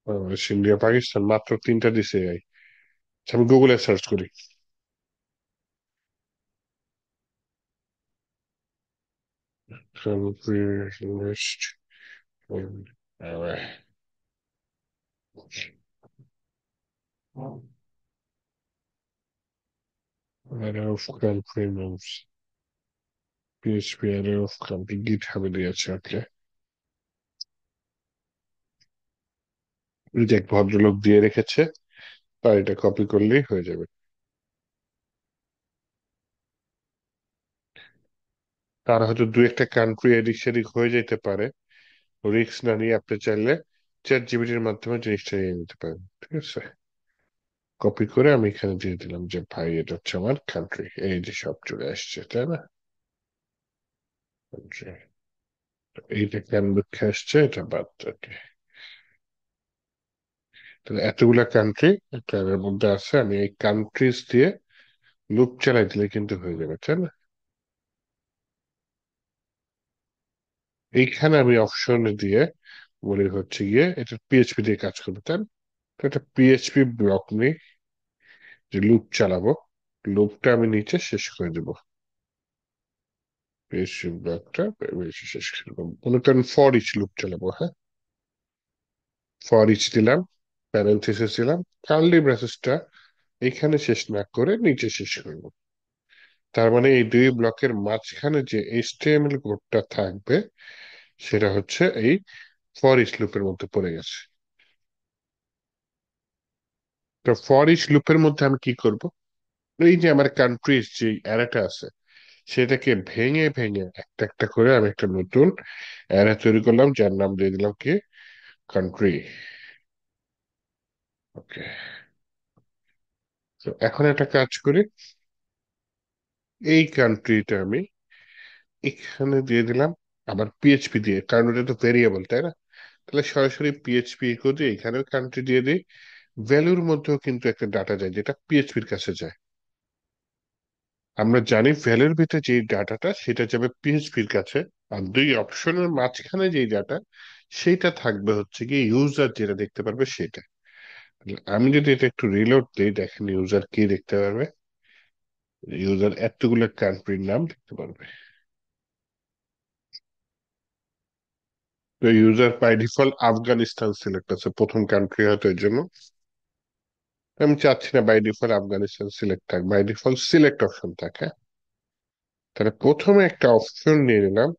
বাংলাদেশ, ইন্ডিয়া, পাকিস্তান, মাত্র 3টা দিছে এআই। আমি গুগলে সার্চ করি। country list in array. Array of country names. PHP array of country GitHub এ দিয়েছে, ওকে। এই যে এক ভদ্রলোক দিয়ে রেখেছে, তার এটা কপি করলেই হয়ে যাবে। তার হয়তো দু একটা কান্ট্রি এদিক সেদিক হয়ে যেতে পারে। রিস্ক না নিয়ে আপনি চাইলে চ্যাট জিপিটির মাধ্যমে জিনিসটা নিয়ে নিতে পারেন, ঠিক আছে। কপি করে আমি এখানে দিয়ে দিলাম যে ভাই এটা হচ্ছে আমার কান্ট্রি, এই যে সব চলে আসছে, তাই না? Country। এইটা কেন দুঃখে আসছে, এটা বাদ, ওকে। তাহলে এতগুলা কান্ট্রি একটা এর মধ্যে আছে, আমি এই কান্ট্রিজ দিয়ে লুপ চালাই দিলে কিন্তু হয়ে যাবে, তাই না? এইখানে আমি অপশন দিয়ে বলি হচ্ছে গিয়ে এটা পিএইচপি দিয়ে কাজ করবে, তাই না? তো এটা পিএইচপি ব্লক নিয়ে যে লুপ চালাবো, লুপটা আমি নিচে শেষ করে দেবো। পিএইচপি ব্লকটা নিচে শেষ করে দেবো, মনে করেন ফর ইচ লুপ চালাবো, হ্যাঁ। ফর ইচ দিলাম, প্যারেন্থেসিস দিলাম, কার্লি ব্রেসেসটা এখানে শেষ না করে নিচে শেষ করবো। তার মানে এই দুই ব্লকের মাঝখানে যে এইচটিএমএল কোডটা থাকবে, সেটা হচ্ছে এই ফর ইচ লুপের মধ্যে পড়ে গেছে। তো ফর ইচ লুপের মধ্যে আমি কি করব? এই যে আমার কান্ট্রিজ যে অ্যারেটা আছে, সেটাকে ভেঙে ভেঙে একটা একটা করে আমি একটা নতুন অ্যারে তৈরি করলাম, যার নাম দিয়ে দিলাম কি কান্ট্রি। ওকে। তো এখন একটা কাজ করি, এই কান্ট্রিটা আমি এখানে দিয়ে দিলাম আবার পিএইচপি দিয়ে, কারণ এটা তো ভেরিয়েবল, তাই না? তাহলে সরাসরি পিএইচপি ইকো দিয়ে এখানেও কান্ট্রি দিয়ে দিই। ভ্যালুর মধ্যেও কিন্তু একটা ডাটা যায় যেটা পিএইচপির কাছে যায়। আমরা জানি ভ্যালের ভিতরে যে ডাটাটা সেটা যাবে পিএইচপির কাছে, আর দুই অপশনের মাঝখানে যে ডাটা সেটা থাকবে হচ্ছে কি ইউজার যেটা দেখতে পারবে সেটা। আমি যদি এটা একটু রিলোড দিই, দেখেন ইউজার কি দেখতে পারবে। ইউজার এতগুলো কান্ট্রির নাম দেখতে পারবে। তো user by default Afghanistan select আছে প্রথম কান্ট্রি, হয়তো এর জন্য আমি চাচ্ছি না বাই ডিফল্ট আফগানিস্তান সিলেক্ট থাক, বাই ডিফল্ট সিলেক্ট অপশন থাকে। তাহলে প্রথমে একটা অপশন নিয়ে নিলাম,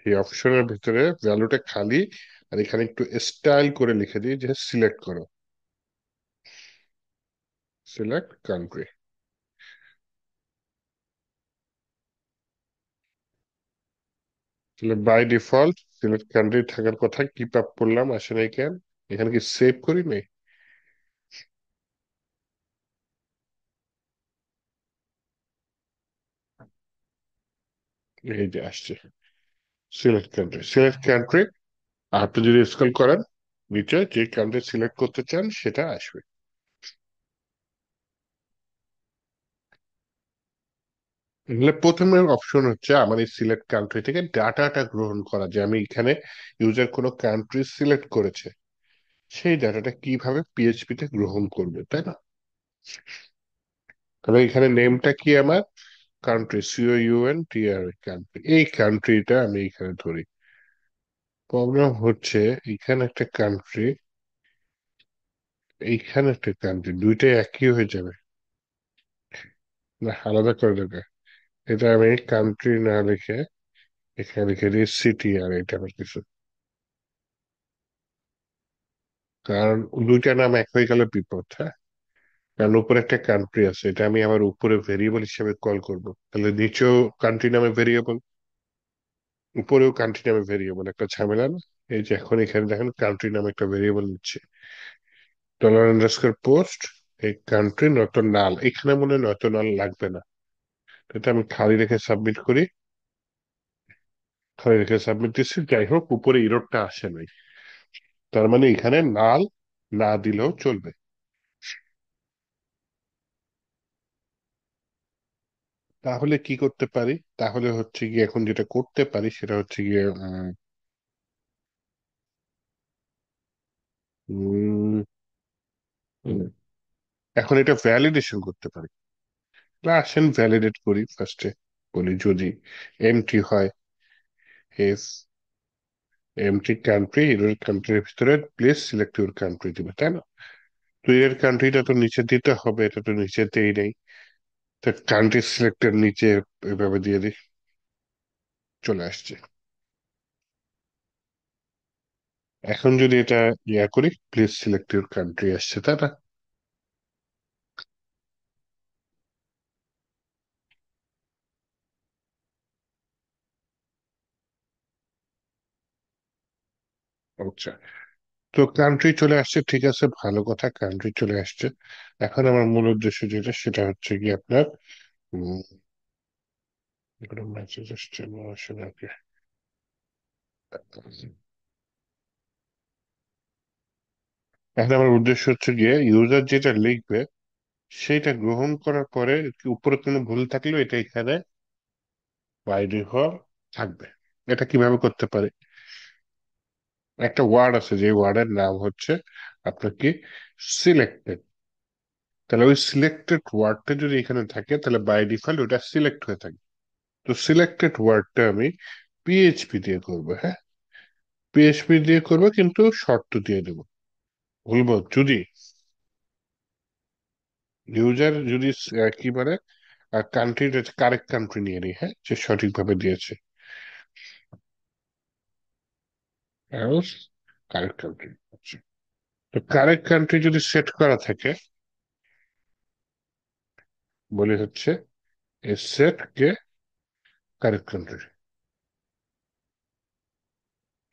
এই অপশনের ভিতরে ভ্যালুটা খালি, আর এখানে একটু স্টাইল করে লিখে দিই যে সিলেক্ট করো, সিলেক্ট কান্ট্রি। তাহলে বাই ডিফল্ট সিলেক্ট কান্ট্রি থাকার কথা, কিপ আপ করলাম, আসে নাই কেন? এখানে কি সেভ করি নাই? এই যে আসছে সিলেক্ট কান্ট্রি, সিলেক্ট কান্ট্রি। আপনি যদি স্ক্রল করেন নিচে যে কান্ট্রি সিলেক্ট করতে চান সেটা আসবে। এগুলো প্রথমের অপশন হচ্ছে আমার এই সিলেক্ট কান্ট্রি থেকে ডাটাটা গ্রহণ করা, যে আমি এখানে ইউজার কোনো কান্ট্রি সিলেক্ট করেছে সেই ডাটাটা কিভাবে পিএইচপি তে গ্রহণ করবে, তাই না? তাহলে এখানে নেমটা কি আমার, কান্ট্রি, COUNTRY কান্ট্রি, এই কান্ট্রিটা আমি এখানে ধরি। প্রবলেম হচ্ছে এখানে একটা কান্ট্রি, এইখানে একটা কান্ট্রি, দুইটাই একই হয়ে যাবে না, আলাদা করে দেবে। এটা আমি কান্ট্রি না লিখে এখানে লিখে দিই সিটি, আর এটা আমার কিছু, কারণ দুইটা নাম এক হয়ে গেলে বিপদ, হ্যাঁ। কারণ উপরে একটা কান্ট্রি আছে, এটা আমি আবার উপরে ভেরিয়েবল হিসেবে কল করব, তাহলে নিচেও কান্ট্রি নামে ভেরিয়েবল, উপরেও কান্ট্রি নামে ভেরিয়েবল, একটা ঝামেলা না? এই যে এখন এখানে দেখেন কান্ট্রি নামে একটা ভেরিয়েবল নিচ্ছে, $_পোস্ট, এই কান্ট্রি নয়তো নাল, এখানে মনে হয় নয়তো নাল লাগবে না, এটা আমি খালি রেখে সাবমিট করি। খালি রেখে সাবমিট দিচ্ছি, যাই হোক উপরে ইরোরটা আসে নাই, তার মানে এখানে নাল না দিলেও চলবে। তাহলে কি করতে পারি? তাহলে হচ্ছে গিয়ে এখন যেটা করতে পারি সেটা হচ্ছে গিয়ে উম, উম, এখন এটা ভ্যালিডেশন করতে পারি। আসেন ভ্যালিডেট করি ফার্স্টে, বলি যদি এমটি হয়, এফ এমটি কান্ট্রি, এর কান্ট্রির ভিতরে প্লেস সিলেক্ট ইউর কান্ট্রি দিবে, তাই না? তো এর কান্ট্রিটা তো নিচে দিতে হবে, এটা তো নিচেতেই নেই, তো কান্ট্রি সিলেক্টের নিচে এভাবে দিয়ে দিই, চলে আসছে। এখন যদি এটা ইয়া করি, প্লিজ সিলেক্ট ইউর কান্ট্রি আসছে, তাই না? আচ্ছা, তো কান্ট্রি চলে আসছে, ঠিক আছে, ভালো কথা, কান্ট্রি চলে আসছে। এখন আমার মূল উদ্দেশ্য যেটা সেটা হচ্ছে কি আপনার মেসেজ আসছে, আসলে আগে এখন আমার উদ্দেশ্য হচ্ছে গিয়ে ইউজার যেটা লিখবে সেটা গ্রহণ করার পরে উপরে কোনো ভুল থাকলেও এটা এখানে বাই ডিফল্ট থাকবে। এটা কিভাবে করতে পারে? একটা ওয়ার্ড আছে, যে ওয়ার্ডের নাম হচ্ছে আপনার কি সিলেক্টেড, তাহলে ওই সিলেক্টেড ওয়ার্ডটা যদি এখানে থাকে তাহলে বাই ডিফল্ট ওটা সিলেক্ট হয়ে থাকে। তো সিলেক্টেড ওয়ার্ডটা আমি পিএইচপি দিয়ে করবো, হ্যাঁ, পিএইচপি দিয়ে করবো, কিন্তু শর্ত দিয়ে দেবো, বলবো যদি ইউজার যদি কি মানে কান্ট্রির কারেক্ট কান্ট্রি নিয়ে নিই, হ্যাঁ, যে সঠিকভাবে দিয়েছে, else কারেক্ট কান্ট্রি। আচ্ছা, তো কারেক্ট কান্ট্রি যদি সেট করা থাকে, বলি হচ্ছে সেট কে কারেক্ট কান্ট্রি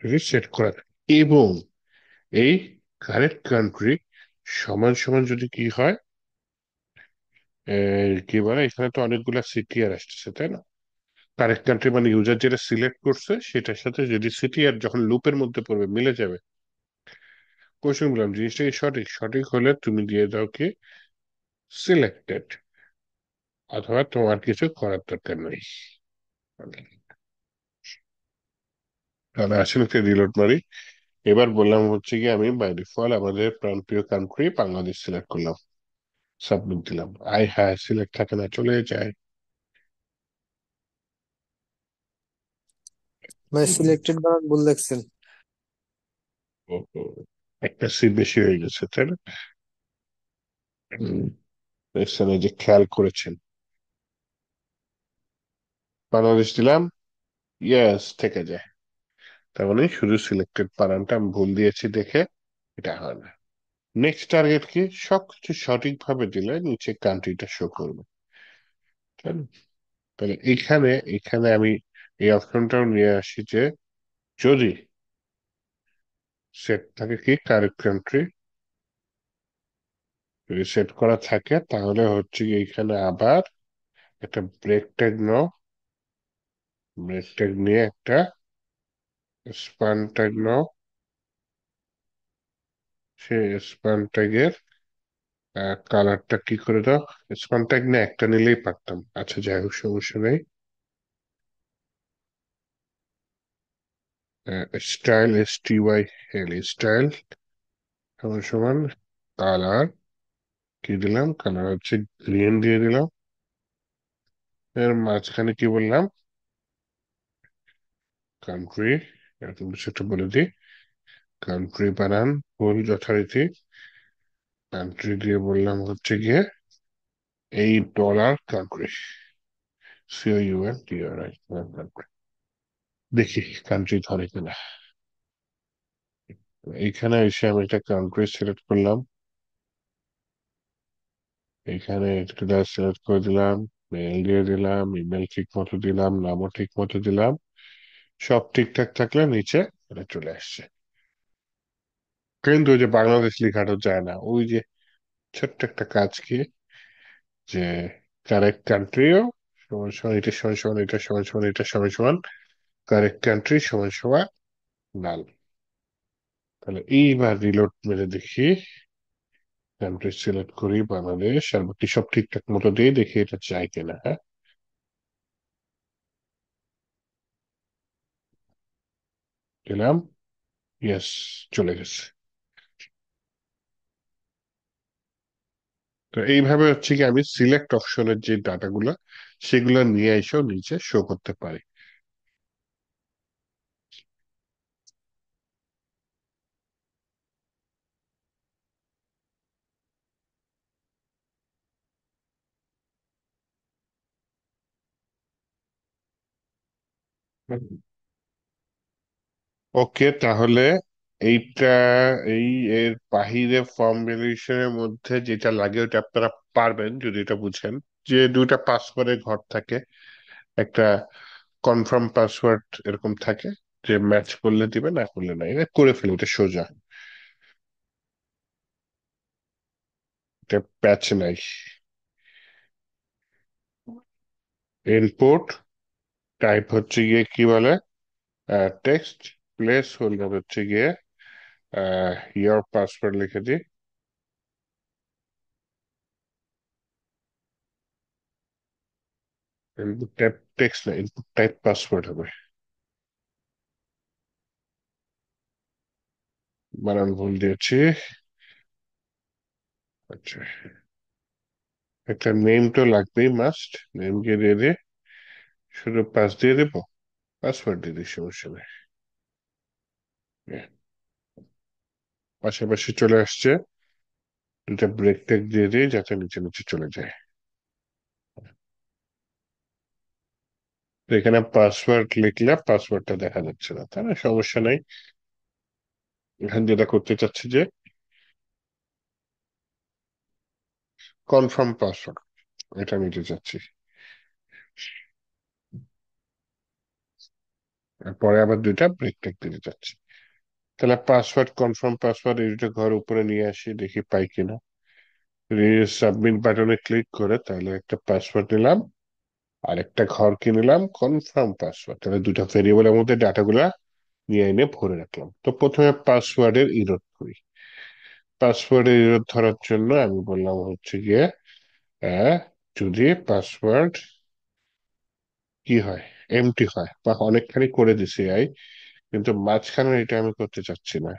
যদি সেট করা থাকে, এবং এই কারেক্ট কান্ট্রি সমান সমান যদি কি হয়, কি বলে, এখানে তো অনেকগুলা সিটিআর আসতেছে, তাই না? কারেক্ট কান্ট্রি মানে ইউজার যেটা সিলেক্ট করছে সেটার সাথে যদি সিটিআর যখন লুপের মধ্যে পড়বে মিলে যাবে। কোশ্চেন বললাম জিনিসটা কি সঠিক, সঠিক হলে তুমি দিয়ে দাও কি সিলেক্টেড, অথবা তোমার কিছু করার দরকার নেই। তাহলে আসলে একটা রিলোড মারি। এবার বললাম হচ্ছে কি আমি বাই ডিফল্ট আমাদের প্রাণপ্রিয় কান্ট্রি বাংলাদেশ সিলেক্ট করলাম, সাবমিট দিলাম। হ্যাঁ, সিলেক্ট থাকে না, চলে যায়। ভাই সিলেক্টেড বানান ভুল দেখছেন। ও, ও, একটা সি বেশি হয়ে গেছে, তাই না? হুম, দেখছেন, এই যে খেয়াল করেছেন, বাংলাদেশ দিলাম, ইয়েস থেকে যায়। তার মানে শুধু সিলেক্টেড বানানটা আমি ভুল দিয়েছি দেখে এটা হয় না। নেক্সট টার্গেট কি, সবকিছু সঠিকভাবে দিলে নিচে কান্ট্রিটা শো করবে, তাই না? তাহলে এখানে এখানে আমি এই অপশনটাও নিয়ে আসি যে যদি সেট থাকে কি কারেক্ট কান্ট্রি, যদি সেট করা থাকে তাহলে হচ্ছে কি এইখানে আবার একটা ব্রেক ট্যাগ নাও, ব্রেক ট্যাগ নিয়ে একটা স্পান ট্যাগ নাও। সেই স্পান ট্যাগের কালারটা কি করে দাও, স্পান ট্যাগ না একটা নিলেই পারতাম, আচ্ছা যাই হোক সমস্যা নেই। স্টাইল, STYL, স্টাইল সমান সমান কালার, কি দিলাম, কালার হচ্ছে গ্রিন দিয়ে দিলাম। এর মাঝখানে কি বললাম, কান্ট্রি, এরকম কিছু একটা বলে দিই, কান্ট্রি বানান ভুল যথারীতি, কান্ট্রি দিয়ে বললাম হচ্ছে গিয়ে এই ডলার কান্ট্রি, COUNTRI কান্ট্রি। দেখি কান্ট্রি ধরে কিনা। এইখানে এসে আমি একটা কান্ট্রি সিলেক্ট করলাম, এখানে একটা সিলেক্ট করে দিলাম, মেল দিয়ে দিলাম, ইমেল ঠিক মতো দিলাম, নামও ঠিক মতো দিলাম। সব ঠিকঠাক থাকলে নিচে এটা চলে আসছে। কিন্তু ওই যে বাংলাদেশ লেখাটা যায় না, ওই যে ছোট্ট একটা কাজ কি, যে কারেক্ট কান্ট্রিও সমান সমান এটা সমান সমান এটা সমান সমান এটা সমান সমান কারেক্ট কান্ট্রি সমান সমান নাল। তাহলে এইবার রিলোড মেরে দেখি, কান্ট্রি সিলেক্ট করি বাংলাদেশ, আর বাকি সব ঠিকঠাক মতো দিয়ে দেখি এটা চাই কিনা। হ্যাঁ, দিলাম, ইয়েস, চলে গেছে। তো এইভাবে হচ্ছে কি আমি সিলেক্ট অপশনের যে ডাটাগুলো সেগুলো নিয়ে এসেও নিচে শো করতে পারি। ওকে, তাহলে এইটা, এই এর বাহিরে ফর্ম ভ্যালিডেশনের মধ্যে যেটা লাগে ওটা আপনারা পারবেন যদি এটা বুঝেন, যে দুইটা পাসওয়ার্ডের ঘর থাকে, একটা কনফার্ম পাসওয়ার্ড এরকম থাকে, যে ম্যাচ করলে দিবে, না করলে না, এটা করে ফেলে, এটা সোজা, এটা প্যাচ নাই। ইনপুট টাইপ হচ্ছে গিয়ে কি বলে, টেক্সট, প্লেস হোল্ডার হচ্ছে গিয়ে ইয়ার পাসওয়ার্ড লিখে দিই। ইনপুট টাইপ টেক্সট না, ইনপুট টাইপ পাসওয়ার্ড হবে, বানান ভুল দিয়েছি। আচ্ছা, একটা নেম তো লাগবেই, মাস্ট নেম দিয়ে দিয়ে দে, শুধু পাস দিয়ে দেবো, পাসওয়ার্ড দিয়ে দিই, সমস্যা নেই। Yeah, পাশাপাশি চলে আসছে, দুটা ব্রেক টেক দিয়ে দিই যাতে নিচে নিচে চলে যায়। তো এখানে পাসওয়ার্ড লিখলে পাসওয়ার্ডটা দেখা যাচ্ছে না, তাই না, সমস্যা নাই। এখানে যেটা করতে চাচ্ছি যে কনফার্ম পাসওয়ার্ড, এটা নিতে চাচ্ছি। আর পরে আবার দুইটা ব্রেক টেক দিতে চাচ্ছি। তাহলে পাসওয়ার্ড, কনফার্ম পাসওয়ার্ড, এই দুটো ঘর উপরে নিয়ে আসি, দেখি পাই কিনা। সাবমিট বাটনে ক্লিক করে তাহলে একটা পাসওয়ার্ড নিলাম, আর একটা ঘর কি নিলাম, কনফার্ম পাসওয়ার্ড। তাহলে দুটা ভেরিয়েবলের মধ্যে ডাটাগুলা নিয়ে এনে ভরে রাখলাম। তো প্রথমে পাসওয়ার্ডের ইরোধ করি। পাসওয়ার্ডের ইরোধ ধরার জন্য আমি বললাম হচ্ছে গিয়ে যদি পাসওয়ার্ড কি হয়, এমটি হয়, বা অনেকখানি করে দিছি আই, কিন্তু মাঝখানে এটা আমি করতে চাচ্ছি না।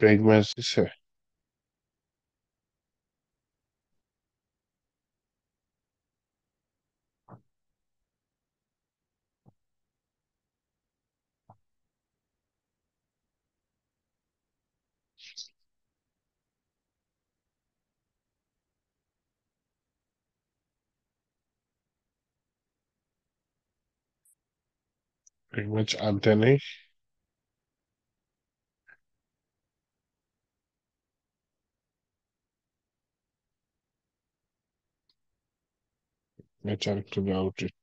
প্রেগম্যাস দিছে। প্রেগম্যাচ আনতে নেই। ম্যাচ আর একটু দেওয়া উচিত।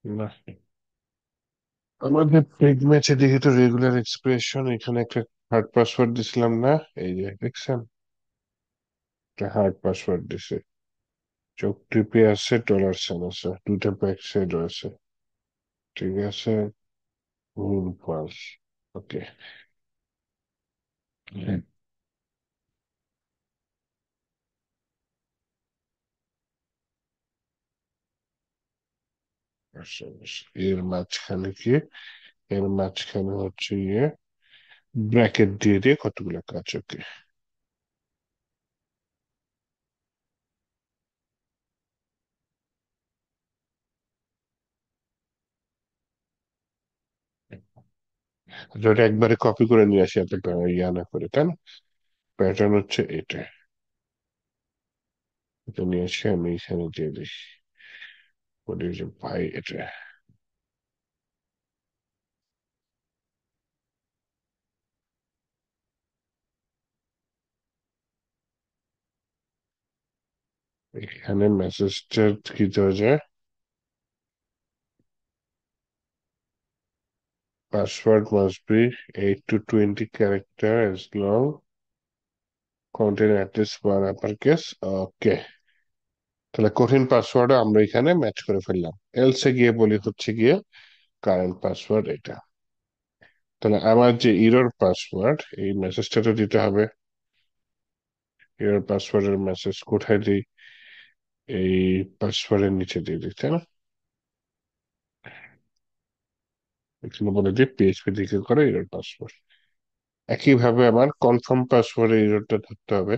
না, আমাদের প্রেগম্যাচে দেখি তো রেগুলার এক্সপ্রেশন, এখানে একটা হার্ড পাসওয়ার্ড দিছিলাম না? এই যে দেখছেন, একটা হার্ড পাসওয়ার্ড দিছে। চোখ টিপে আছে, ডলার সাইন আছে, দুইটা ব্যাক সাইড রয়েছে। ঠিক আছে, ভুল পাস। ওকে। এর মাঝখানে কি, এর মাঝখানে হচ্ছে গিয়ে ব্র্যাকেট দিয়ে দিয়ে কতগুলো কাজ। ওকে, যেটা একবারে কপি করে নিয়ে আসি এত ইয়া না করে, তাই না? প্যাটার্ন হচ্ছে এটা, এটা নিয়ে এসে আমি এখানে দিয়ে দিই। বলি যে ভাই এটা এখানে মেসেজটা কি দেওয়া যায়? Password must be 8 to 20 character as long, contain at least one uppercase. ওকে, তাহলে কঠিন পাসওয়ার্ড আমরা এখানে ম্যাচ করে ফেললাম। এলসে গিয়ে বলি হচ্ছে গিয়ে কারেন্ট পাসওয়ার্ড এটা। তাহলে আমার যে ইরর পাসওয়ার্ড, এই মেসেজটা তো দিতে হবে। ইরর পাসওয়ার্ডের মেসেজ কোথায় দিই? এই পাসওয়ার্ডের নিচে দিয়ে দিই, তাই না? এখানে বলে দিই পিএইচপি দিকে করে ইরর পাসওয়ার্ড। একইভাবে আমার কনফার্ম পাসওয়ার্ডের ইররটা ধরতে হবে।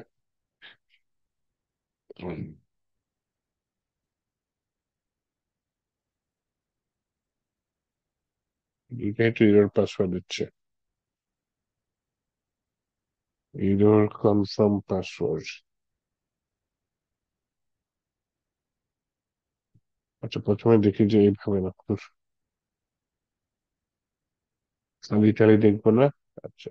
হুম, এটাই তো ইরর পাসওয়ার্ড দিচ্ছে, ইরর কনফার্ম পাসওয়ার্ড। আচ্ছা, প্রথমে দেখি যে এইভাবে না, খালি টালি দেখবো না। আচ্ছা,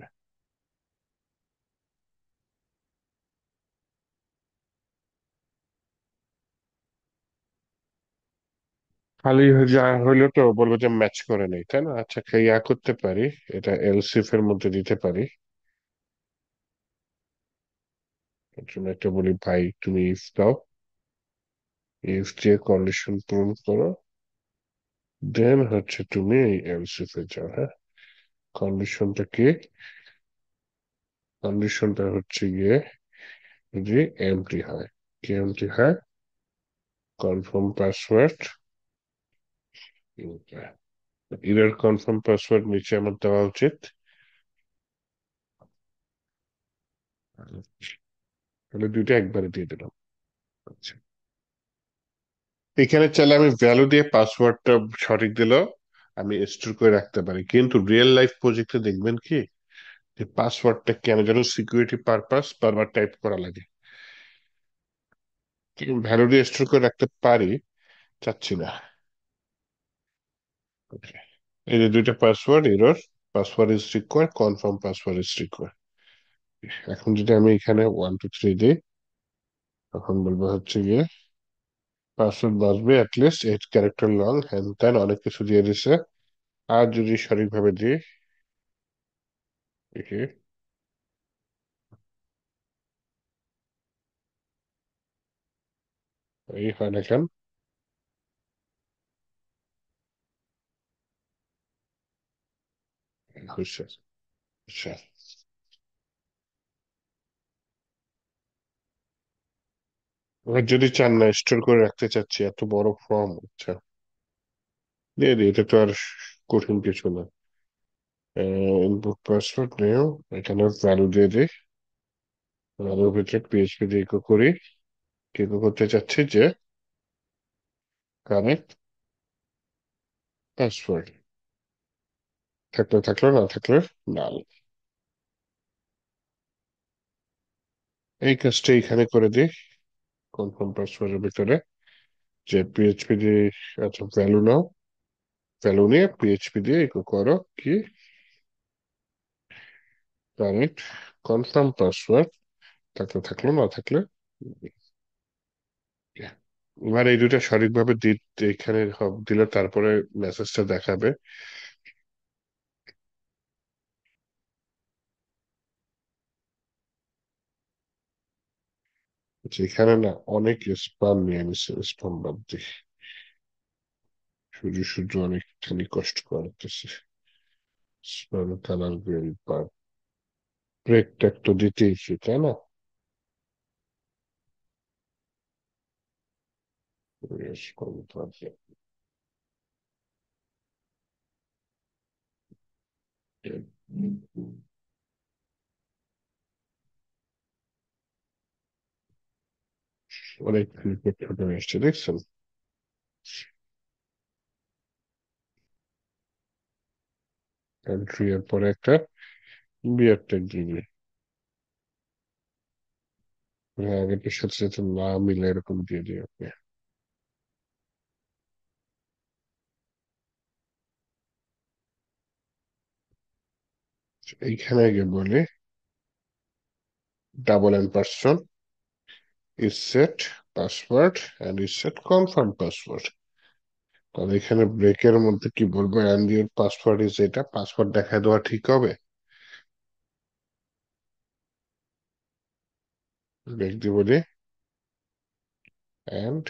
খালি যা হইলো তো বলবো যে ম্যাচ করে নেই, তাই না? আচ্ছা, ইয়া করতে পারি, এটা এলসিফ এর মধ্যে দিতে পারি। এর জন্য একটা বলি ভাই তুমি ইফ দাও, ইফ দিয়ে কন্ডিশন পূরণ করো, দেন হচ্ছে তুমি এই এলসিফ এ যাও। হ্যাঁ, কন্ডিশনটা কি? কন্ডিশনটা হচ্ছে গিয়ে যদি এমটি হয়, কি এমটি হয়? Confirm password, error confirm password নিচে আমার দেওয়া উচিত। তাহলে দুইটা একবারে দিয়ে দিলাম। আচ্ছা, এখানে চাইলে আমি ভ্যালু দিয়ে পাসওয়ার্ডটা সঠিক দিলেও আমি স্টোর করে রাখতে পারি, কিন্তু রিয়েল লাইফ প্রজেক্টে দেখবেন কি যে পাসওয়ার্ডটা কেন যেন সিকিউরিটি পারপাস বারবার টাইপ করা লাগে। ভ্যালু দিয়ে স্টোর করে রাখতে পারি, চাচ্ছি না। Okay. এই যে দুইটা password error, password is required, confirm password is required. এখন যদি আমি এখানে 1 2 3 দিই, তখন বলবো হচ্ছে গিয়ে password must be at least 8 character long, হ্যান ত্যান অনেক কিছু দিয়ে দিছে। আর যদি সঠিকভাবে দিই, দেখি এই হয় না কেন। হয়েছে। আচ্ছা, এবার যদি চান না স্টোর করে রাখতে চাচ্ছি এত বড় ফর্ম, আচ্ছা দিয়ে দিই, এটা তো আর কঠিন কিছু না। ইনপুট পাসওয়ার্ড নিয়েও এখানে ভ্যালু দিয়ে দিই, ভ্যালুর ভিতরে পিএইচপি দিয়ে ইকো করি। ইকো করতে চাচ্ছি যে কারেক্ট পাসওয়ার্ড, থাকলে থাকলো, না থাকলে না। এই কাজটা এখানে করে দিই কনফার্ম পাসওয়ার্ডের ভিতরে, যে পিএইচপি দিয়ে, আচ্ছা ভ্যালু নাও, ভ্যালু নিয়ে পিএইচপি দিয়ে ইকো করো কি কারেক্ট কনফার্ম পাসওয়ার্ড, থাকলে থাকলো, না থাকলে। এবার এই দুইটা সঠিকভাবে এখানে দিলে তারপরে মেসেজটা দেখাবে। আচ্ছা, এখানে না অনেক স্পাম নিয়ে নিছে, স্পাম বাদ দিই, শুধু শুধু অনেকখানি কষ্ট করতেছে। স্পাম কালার গ্রেড বাদ, ব্রেক ট্যাগ তো দিতেই, তাই না? স্পাম বাদ দিয়ে। অনেক ক্রিকেট ছোট এসছে দেখছেন। এন্ট্রি এর পরে একটা বিয়ার ট্যাগ দিবি, আগেরটার সাথে সাথে না মিলে এরকম দিয়ে দিই আপনি। এইখানে আগে বলি double N person is set password and is set confirm password। তাহলে এখানে ব্রেকের মধ্যে কি বলবো, and your password is, এটা পাসওয়ার্ড দেখায় দেওয়া ঠিক হবে? ব্রেক দিব বলি and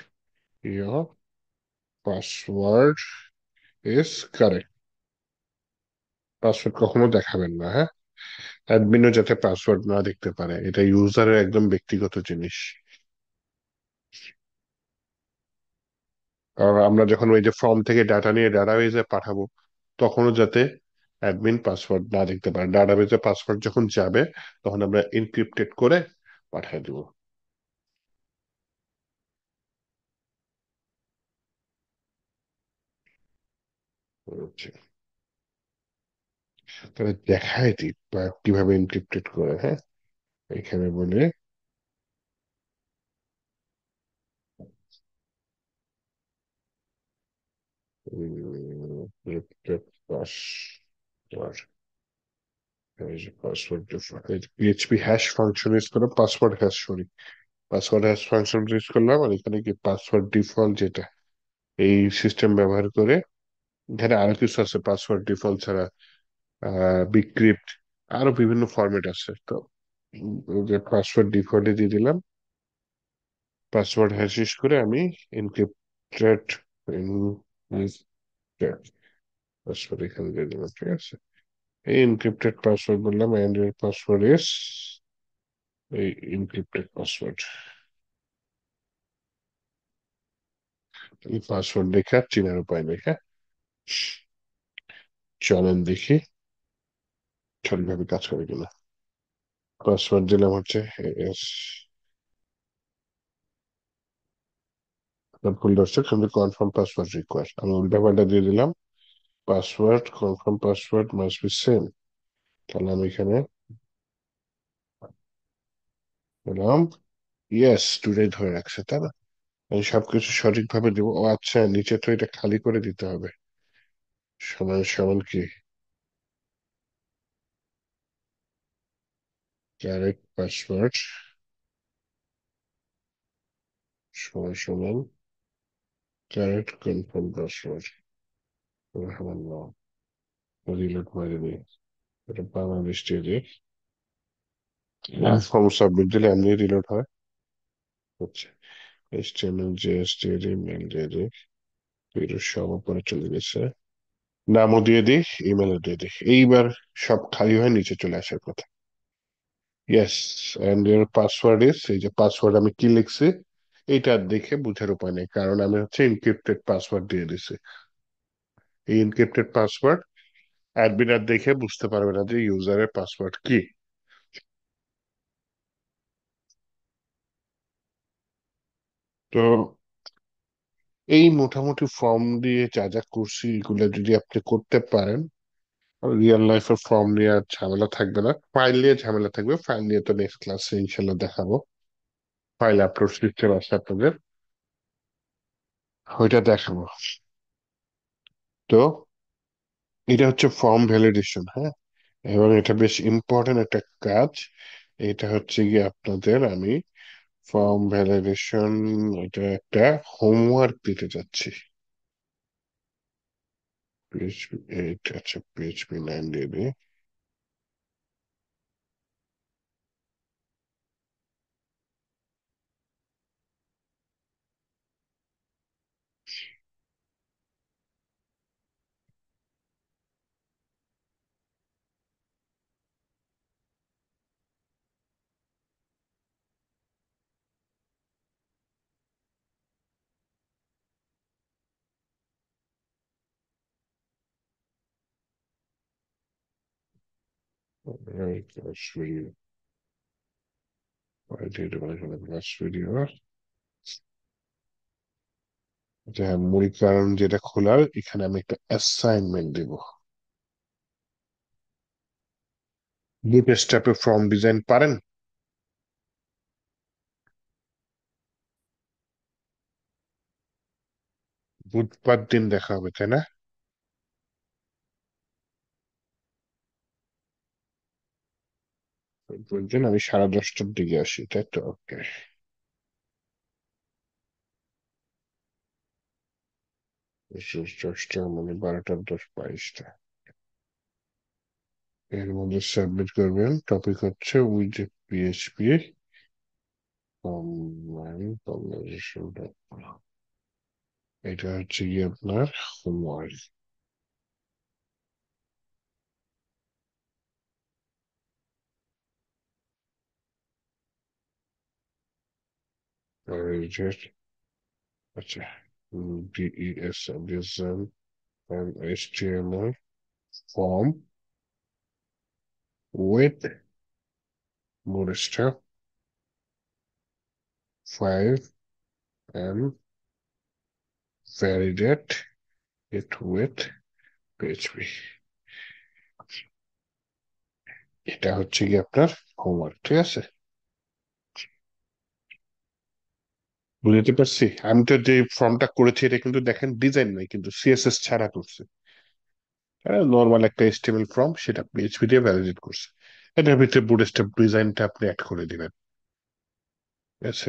your password is correct। Password কখনো দেখাবেন না, হ্যাঁ? অ্যাডমিনও যাতে পাসওয়ার্ড না দেখতে পারে, এটা ইউজারের একদম ব্যক্তিগত জিনিস। আর আমরা যখন ওই যে ফর্ম থেকে ডাটা নিয়ে ডাটাবেজে পাঠাবো, তখনও যাতে অ্যাডমিন পাসওয়ার্ড না দেখতে পারে। ডাটাবেজে পাসওয়ার্ড যখন যাবে, তখন আমরা এনক্রিপ্টেড করে পাঠিয়ে দিব। আচ্ছা, তাহলে দেখাই দিই কিভাবে এনক্রিপ্টেড করে, হ্যাঁ? এখানে বলে password, password PHP hash function use করে password hash, sorry, password hash function use করলাম। আর এখানে কি পাসওয়ার্ড ডিফল্ট, যেটা এই সিস্টেম ব্যবহার করে, এখানে আরো কিছু আছে পাসওয়ার্ড ডিফল্ট ছাড়া, বিক্রিপ্ট, আরো বিভিন্ন ফরম্যাট আছে। তো যে পাসওয়ার্ড ডিফল্টে দিয়ে দিলাম, পাসওয়ার্ড হ্যাশ ইউজ করে আমি এনক্রিপ্টেড পাসওয়ার্ড এখানে দিয়ে দিলাম, ঠিক আছে? এই এনক্রিপ্টেড পাসওয়ার্ড বললাম, এন্ড এর পাসওয়ার্ড ইজ, এই এনক্রিপ্টেড পাসওয়ার্ড, এই পাসওয়ার্ড দেখে আর চেনার উপায় নেই, হ্যাঁ? চলেন দেখি সঠিকভাবে কাজ করে কিনা। পাসওয়ার্ড দিলাম হচ্ছে এস, ভুল ধরছে, কিন্তু কনফার্ম পাসওয়ার্ড রিকোয়ার্ড, আমি উল্টা পাল্টা দিয়ে দিলাম। Password confirm password must be same. তাহলে আমি এখানে দিলাম ইয়েস, দুটাই ধরে রাখছে, তাই না? আমি সবকিছু সঠিকভাবে দিব। ও আচ্ছা, নিচে তো এটা খালি করে দিতে হবে, সমান সমান কি ক্যারেক্ট পাসওয়ার্ড সমান সমান ক্যারেক্ট কনফার্ম পাসওয়ার্ড আমার নাম রিলোড মারি দিই। এটা বাংলাদেশ দিয়ে দিই। ফর্ম সাবমিট দিলে এমনি রিলোড হয় হচ্ছে। HTML JS দিয়ে দিই, মেল দিয়ে দিই, ভিডিও সব উপরে চলে গেছে। নামও দিয়ে দিই, ইমেলও দিয়ে দিই। এইবার সব খালি হয়ে নিচে চলে আসার কথা। ইয়েস, এন্ড এর পাসওয়ার্ড ইজ, এই যে পাসওয়ার্ড আমি কি লিখছি এইটা দেখে বুঝার উপায় নেই, কারণ আমি হচ্ছে এনক্রিপ্টেড পাসওয়ার্ড দিয়ে দিছি। এই এনক্রিপ্টেড পাসওয়ার্ড অ্যাডমিন আর দেখে বুঝতে পারবে না যে ইউজারের পাসওয়ার্ড কি। তো এই মোটামুটি ফর্ম দিয়ে যা যা করছি এগুলো যদি আপনি করতে পারেন, রিয়েল লাইফের ফর্ম নিয়ে আর ঝামেলা থাকবে না। ফাইল নিয়ে ঝামেলা থাকবে, ফাইল নিয়ে তো নেক্সট ক্লাসে ইনশাল্লাহ দেখাবো। ফাইল আপলোড সিস্টেম আছে আপনাদের, ওইটা দেখাবো। তো এটা হচ্ছে ফর্ম ভ্যালিডেশন, হ্যাঁ, এবং এটা বেশ ইম্পর্টেন্ট একটা কাজ। এটা হচ্ছে গিয়ে আপনাদের আমি ফর্ম ভ্যালিডেশন, এটা একটা হোমওয়ার্ক দিতে যাচ্ছি। পিএইচপি 8, আচ্ছা পিএইচপি 9 দিয়ে দিই। Right, last video. I did my last video. যে মূল কারণ যেটা খোলার, এখানে আমি একটা অ্যাসাইনমেন্ট দিব। বুটস্ট্র্যাপে ফর্ম ডিজাইন পারেন? বুধবার দিন দেখা হবে, তাই না? বুধবার আমি 10:30টার দিকে আসি, তাই তো? ওকে। 10:30 মানে 12:10, 22টা। এর মধ্যে সাবমিট করবেন। টপিক হচ্ছে উইথ পিএইচপি অনলাইন কনভারসেশন। এটা হচ্ছে গিয়ে আপনার হোমওয়ার্ক। আর এই যে, আচ্ছা, DES design and HTML form with Bootstrap 5 and validate it with PHP. এটা হচ্ছে কি আপনার হোমওয়ার্ক, ঠিক আছে? বুঝতে পারছি। আমি তো যে ফর্মটা করেছি এটা কিন্তু দেখেন ডিজাইন নাই, কিন্তু সিএসএস ছাড়া করছে। নর্মাল একটা HTML ফর্ম, সেটা পিএইচপি দিয়ে ভ্যালিডেট করছে। এটার ভিতরে বুটস্ট্র্যাপ ডিজাইনটা আপনি অ্যাড করে দিবেন, ঠিক আছে?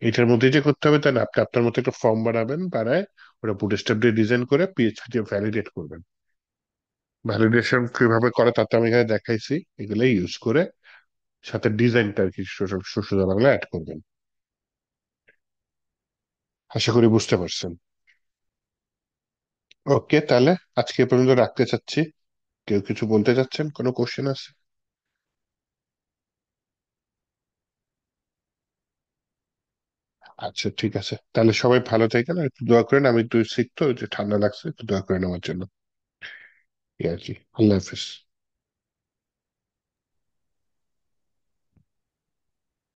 এটার মধ্যে যে করতে হবে তা না, আপনি আপনার মতো একটা ফর্ম বানাবেন, বানায় ওটা বুটস্ট্র্যাপ দিয়ে ডিজাইন করে পিএইচপি দিয়ে ভ্যালিডেট করবেন। ভ্যালিডেশন কিভাবে করে তা তো আমি এখানে দেখাইছি। এগুলো ইউজ করে সাথে ডিজাইনটা আর কি সোজা বাংলা অ্যাড করবেন। আশা করি বুঝতে পারছেন। ওকে, তাহলে আজকে এ পর্যন্ত রাখতে চাচ্ছি। কেউ কিছু বলতে চাচ্ছেন? কোনো কোশ্চেন আছে? আচ্ছা ঠিক আছে, তাহলে সবাই ভালো থাকেন, আর একটু দোয়া করেন। আমি একটু সিক তো, একটু ঠান্ডা লাগছে, একটু দোয়া করেন আমার জন্য। এই আর কি। আল্লাহ হাফিজ।